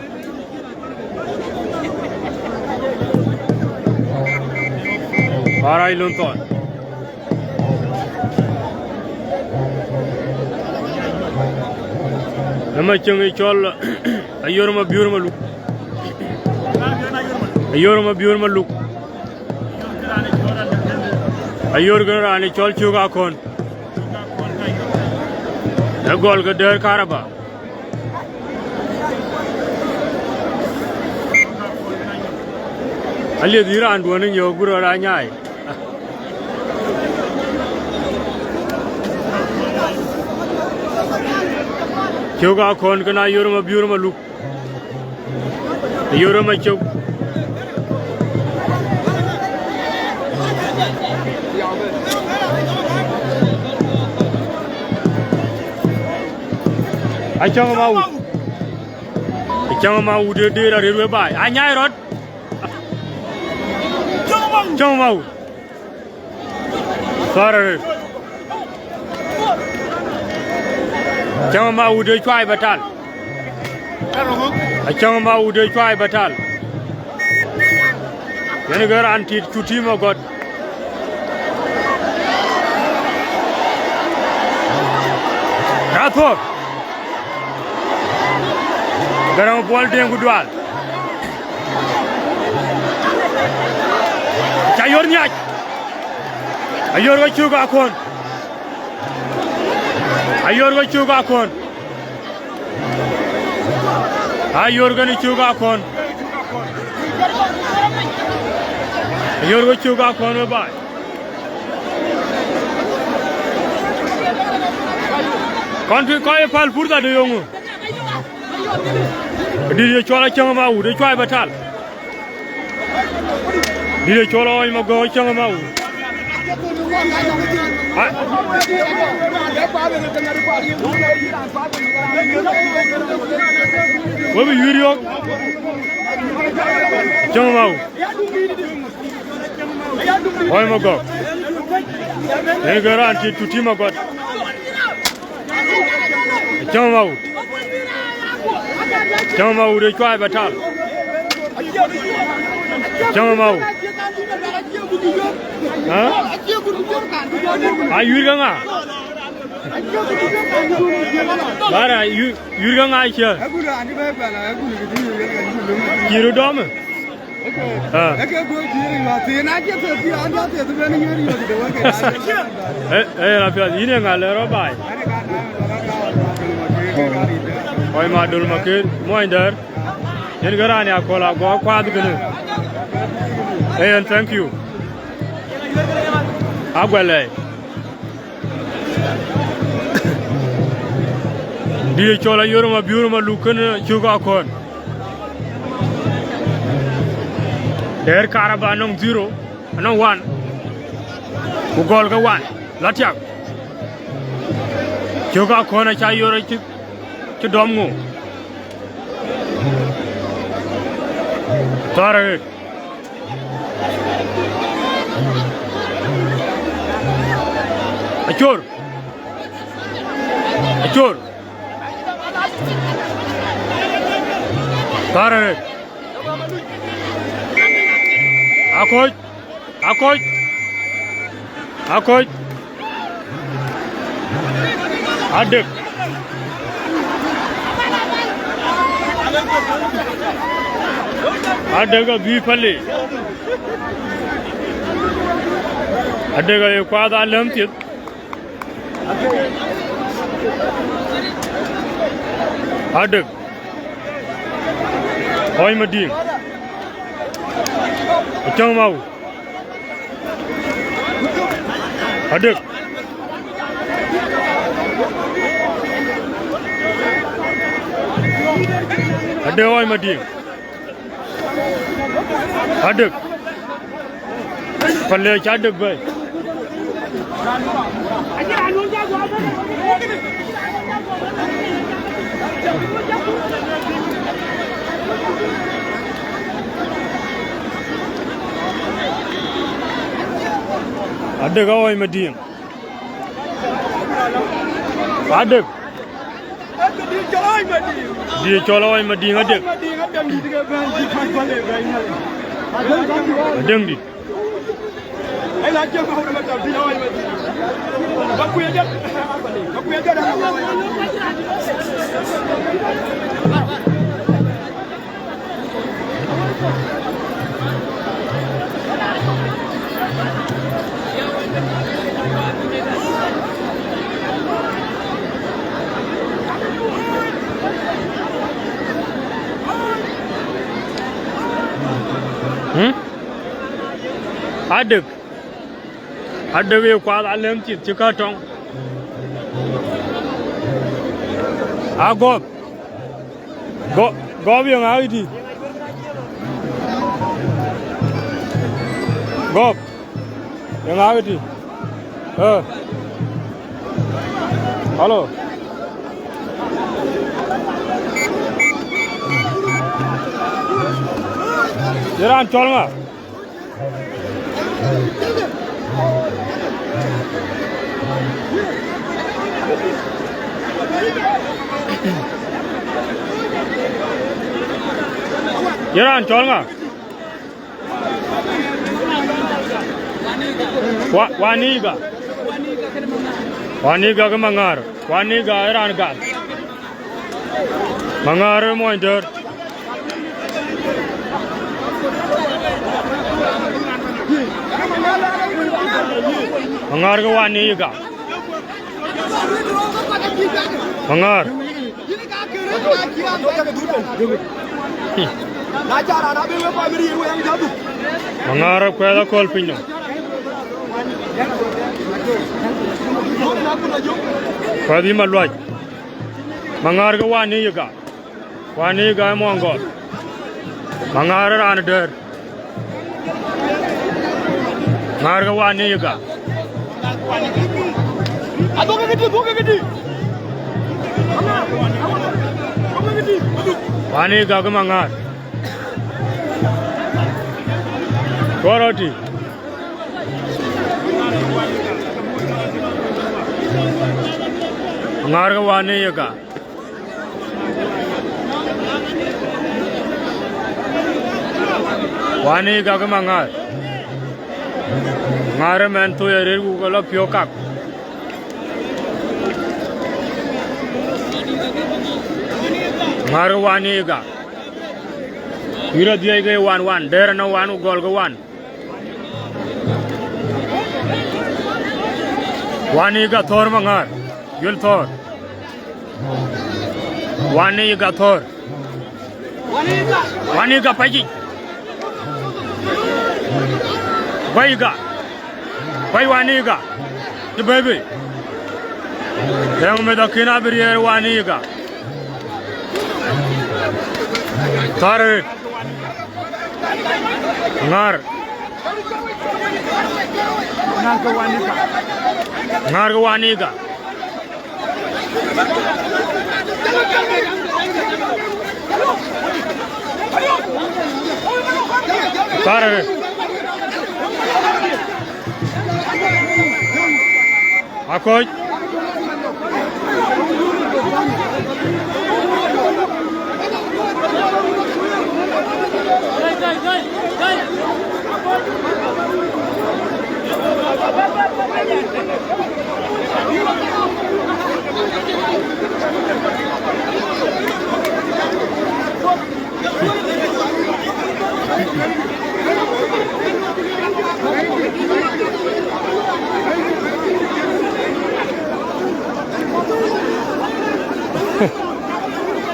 [SPEAKER 1] nama chengi chol yorma luk ayor gana ani chol chuga kon gol ga der Karaba ali diran duaning yo guru ra nyai chuga kon kana yorma luk yorma chuk Achang mau de la rewe bai anyai rot chong mau sorry chang mau de chwai batal achang mau de chwai batal yani gar anti chuti mo god rato garang bol de gudwal chayor nyaj ayor ga chuga kon ayor ga chuga kon ayor ga ni chuga kon ayor ga chuga kon ba kon ko e fal purda de yongu di chola changa ma u de chwai batal di chola oi ma go changa ma u wo bi video changa ma u oi ma go e garanti tuti ma go changa ma u de chwai batal Jangan mau. Hah? Ayu kan ah? Bara ayu kan ah sih? Kiro dom. Ah. Rafiq, ini nggak lero bay. Oi madul makin, mau indar. Ini gerani aku lah, gua kuat gini. And thank you. Agwele. Dia cola yoruma biuruma lukan juga kon. Der Karaba nong 0, nong 1. Gol ke 1. Latiak. Juga kon aja yoro cedommu. Tarik. Acur. Tarik. Akoj. Adek. Adega bifali. Adega ye kwada lamtit. Adeg. Hoy madin. Chang mau. Adeg. Adeg hoy madin. Adeg. Palle chadeg bay. Adeg hoy madin. Adeg. Dia cola hoy madin adeg. Adeg di. Adeg ye kwad alem chikatong. Agob yang ai di. Gob yang ai di. Halo. Jalan col nggak? Jalan col nggak? Waniga ke Mangar. Waniga Iran gal. Mangar mau inter. Mangar ke Waniga. Mangar. Mangar kuada kol pinyo. Kuadi maluai. Mangar ke Waniga. Waniga Mongol. Mangar anader. Mangar ke Waniga. Waniga ke Mangar. Koroti. Mangar ke Waniga. Wani ga mangar. Ngare men to yere gu ko lo pyo kak. Ngare wani ga. Wira dia ga 1-1 der na wanu gol ga 1. Wani ga thor mangar. Yul thor. Wani ga thor. Wani ga paji. Bai ga. Bai wani ga. The baby. Yang me da kina birier wani ga. Thor. Ngar. Ngar ga wani ga. Karaba. Akoy.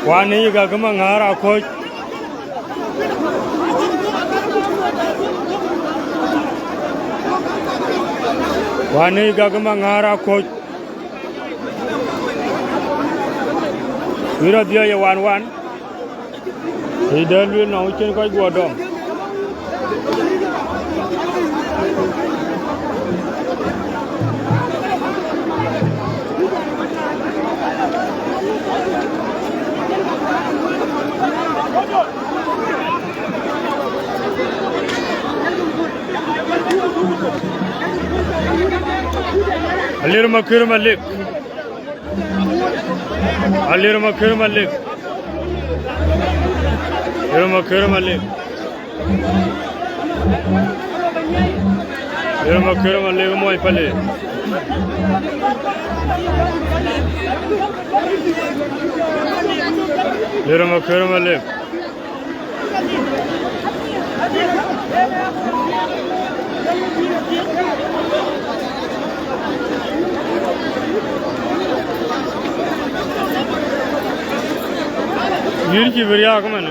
[SPEAKER 1] Wani ga mangar akoy. Wani ga mangar akoy. Wira dia ya 1-1. He dal will now chen koy go dom. Alir Makir Malik. Alir Makir Malik. Alir Makir Malik. Alir Makir Malik moy pale. Alir Makir Malik. Yürü ki bir yak mana.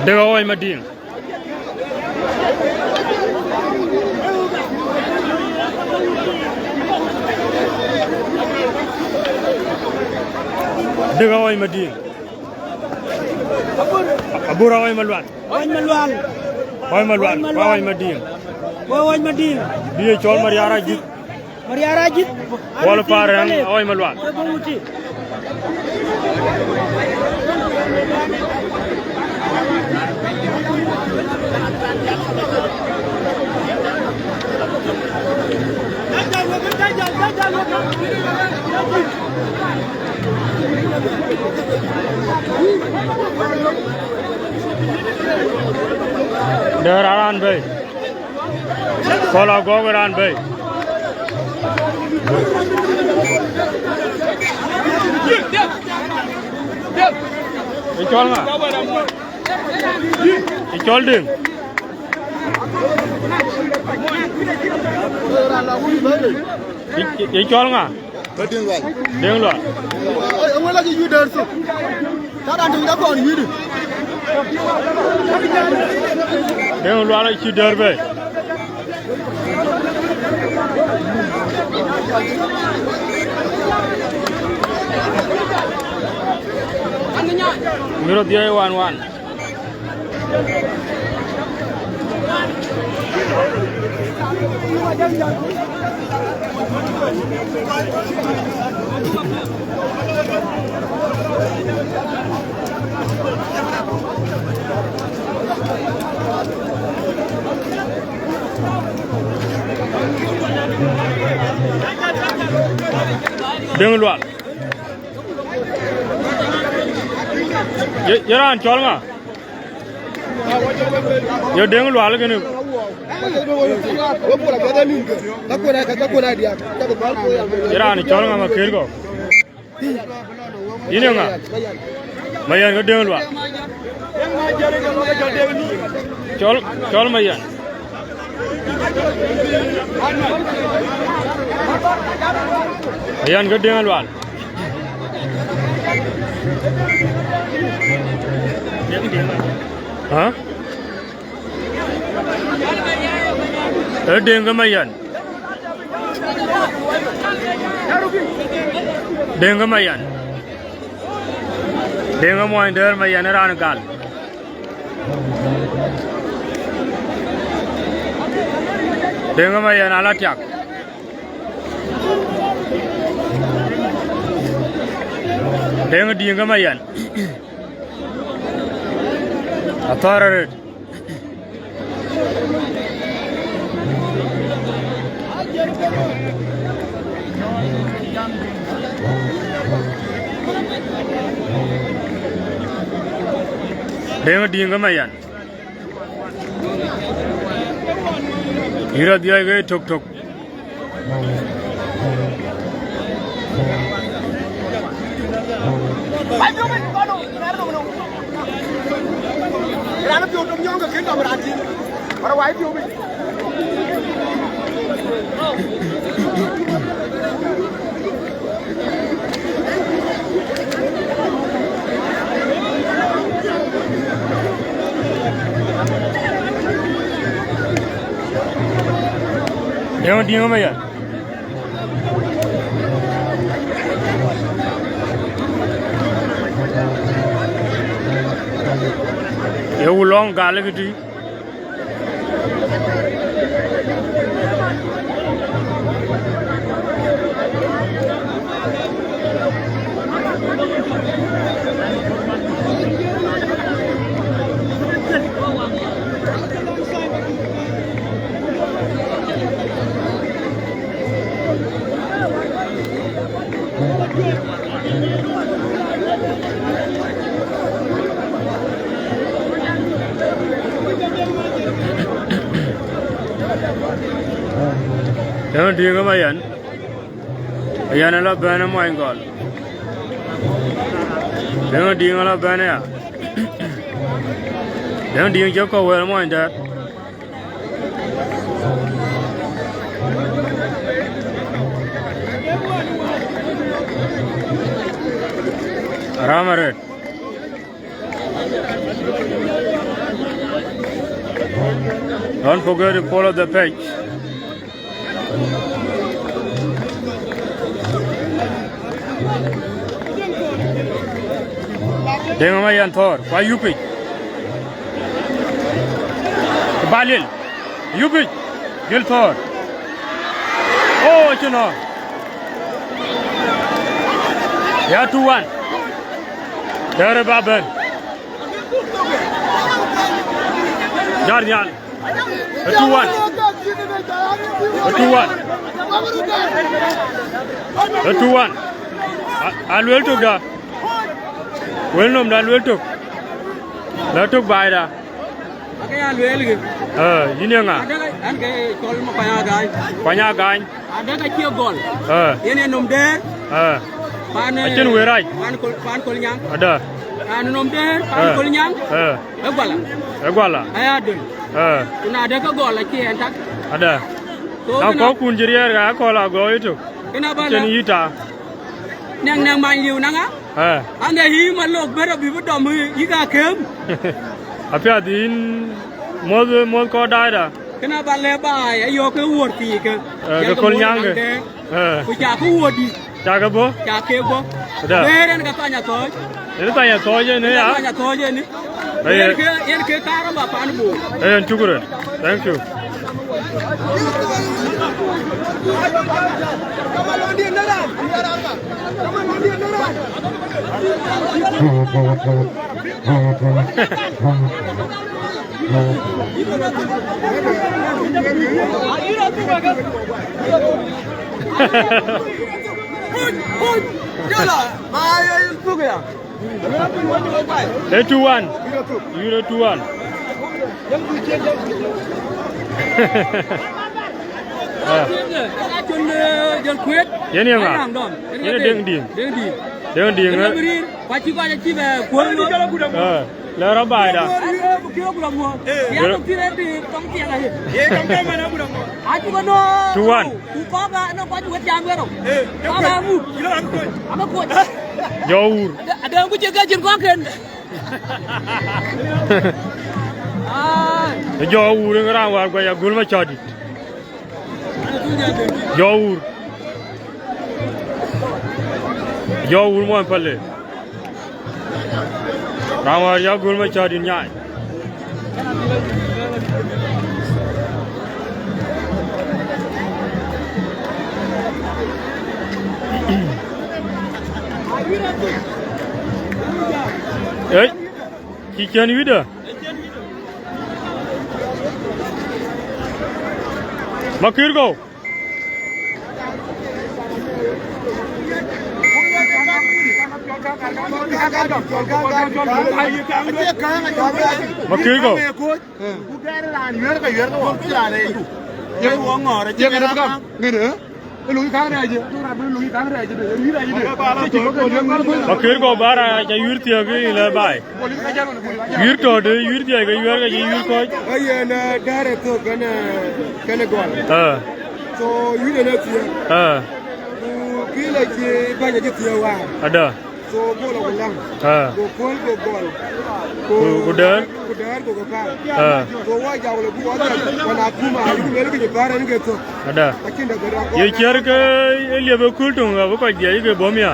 [SPEAKER 1] Dega oy madin. Dega oy madin. Abura oy malwan.
[SPEAKER 3] Oy malwan.
[SPEAKER 1] Oy malwan. Oy madin.
[SPEAKER 3] Oy madin.
[SPEAKER 1] Biye chol mariara jit.
[SPEAKER 3] Mariara jit.
[SPEAKER 1] Wala parang oy malwan. Der aran bay. Kola gogaran bay. Ichol nga. Ichol ding. Ichol nga.
[SPEAKER 2] Ding wal.
[SPEAKER 1] Ding lo.
[SPEAKER 2] Ang wala ki yuder so. Ta dan da ko yuder.
[SPEAKER 1] Ding lo ala ci derbe. Miro dia 1-1. Deng luar. Yaran cholma. Yo deng lu al gene. Yaran cholma ma kirgo. Ini nga. Mayan ga deng lu. Chol mayan. Mayan ga deng lu al. Hah? Deng ga mayan. Deng ga mayan. Deng ga moy der mayan ran gal. Deng ga mayan ala tiak. Deng ga mayan. Lighthearted. Deng mayan. Hira diya gaya tuk tuk. Deng mayan. Yo long gale gitu. Jangan dia kemayan, ayan ala bana main gol. Jangan dia ala bana ya. Jangan dia jauh kau wel main dah. Ramaret. Don't forget to follow the page. Dengan mayan thor, why you pick? Balil, you pick, gil thor. Oh, you know. Yeah, 2-1. There, Baben. Jardian. 2-1. 2-1. 2-1. I'll well to go. Well, no, I'll well to. Let to buy that. Ini nga.
[SPEAKER 4] An ke kol mo panyagan.
[SPEAKER 1] Panyagan.
[SPEAKER 4] Ada ka kio gol. Ini nom der. Pan.
[SPEAKER 1] Achin werai.
[SPEAKER 4] Pan kol nyang.
[SPEAKER 1] Ada.
[SPEAKER 4] An nom der. Pan kol nyang. Egwala.
[SPEAKER 1] Egwala.
[SPEAKER 4] Ayadun. Kuna ada ka gol lagi entak.
[SPEAKER 1] Ada. Now kau kunjiriya ga kola go itu.
[SPEAKER 4] Kenapa?
[SPEAKER 1] Chen ita.
[SPEAKER 4] Nang main liu nanga. Anda hi malok bero bibu dom ika kem.
[SPEAKER 1] Apa adin mod kau dah dah.
[SPEAKER 4] Kenapa lebar? Ayo ke worti ke.
[SPEAKER 1] Ke kolnyang ke.
[SPEAKER 4] Kucak ke worti.
[SPEAKER 1] Jaga bo.
[SPEAKER 4] Jaga bo.
[SPEAKER 1] Ada.
[SPEAKER 4] Beren katanya toy.
[SPEAKER 1] Ini tanya toy ni ya.
[SPEAKER 4] Tanya toy ni. Yang ke Karaba panbu.
[SPEAKER 1] Cukup. Thank you. 2-1 Euro 2-1
[SPEAKER 4] dân khuyết
[SPEAKER 1] Yên em à?
[SPEAKER 4] Yên
[SPEAKER 1] Yên điên điên.
[SPEAKER 4] điên điên
[SPEAKER 1] Điên điên á.
[SPEAKER 4] và chỉ qua chỉ về cuốn luôn
[SPEAKER 1] Là nó bài đã.
[SPEAKER 4] kia cũng làm mua ya cũng chỉ đến đi trong tiền này trong tiền mà nó cũng làm chỉ có nó
[SPEAKER 1] 2-1
[SPEAKER 4] cú có cả nó có chủ trang biết không có mà mu ama kuat
[SPEAKER 1] Jauh
[SPEAKER 4] ada yang jaga jin kau kan
[SPEAKER 1] Jauh dengan orang war gaya gol macam ni Jauh Jauh mau palle Ramar ya gol macam ni nyai Hey, chicken video. Makir go. Makir go. Makir go bara cha yur tiya ge la bai. Yur to de yur tiya ge yur ga yur ko.
[SPEAKER 2] Ay na dare to kana gol. So yur na tiya. Ki la ki ba ya tiya wa.
[SPEAKER 1] Ada.
[SPEAKER 2] So go la gulang. Go gol go gol.
[SPEAKER 1] Go dan.
[SPEAKER 2] Go ka. So wa ja wala bu wa na kuma yur le ke bara ni ke to.
[SPEAKER 1] Ada.
[SPEAKER 2] Akinda gara.
[SPEAKER 1] Ye char ke elia be kultung ba ko dia ge bomia.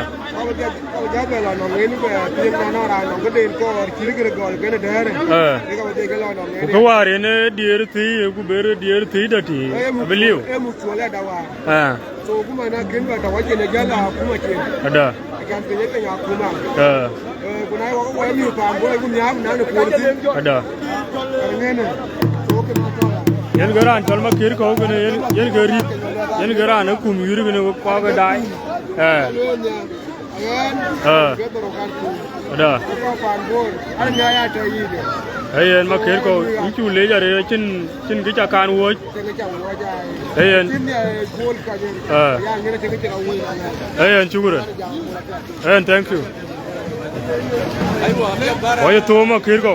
[SPEAKER 2] Jaga la no ngeni be tin na na ra no ko den ko kiri kiri gol ke ne dare. Ni ka de la no ngeni.
[SPEAKER 1] Ko ware ne dier thi ku ber dier thi da ti. Beliu.
[SPEAKER 2] E mu tuole da wa. So kuma na kin ba ta waje ne jala kuma ke.
[SPEAKER 1] Ada.
[SPEAKER 2] Kan ke ne ya kuma. Kuna wa mi pa bo ku nyam na ne ko ti.
[SPEAKER 1] Ada.
[SPEAKER 2] Ngene. So ke ma ta.
[SPEAKER 1] Yen garan chal ma kir ko gane yen gari yen garan ku mi yur gane ko ga dai. Ada. Ayen ma kir ko chu le jare chin ki cha kan wo. Ayen. Ayen chugure. Ayen thank you. Ayo to ma kir ko.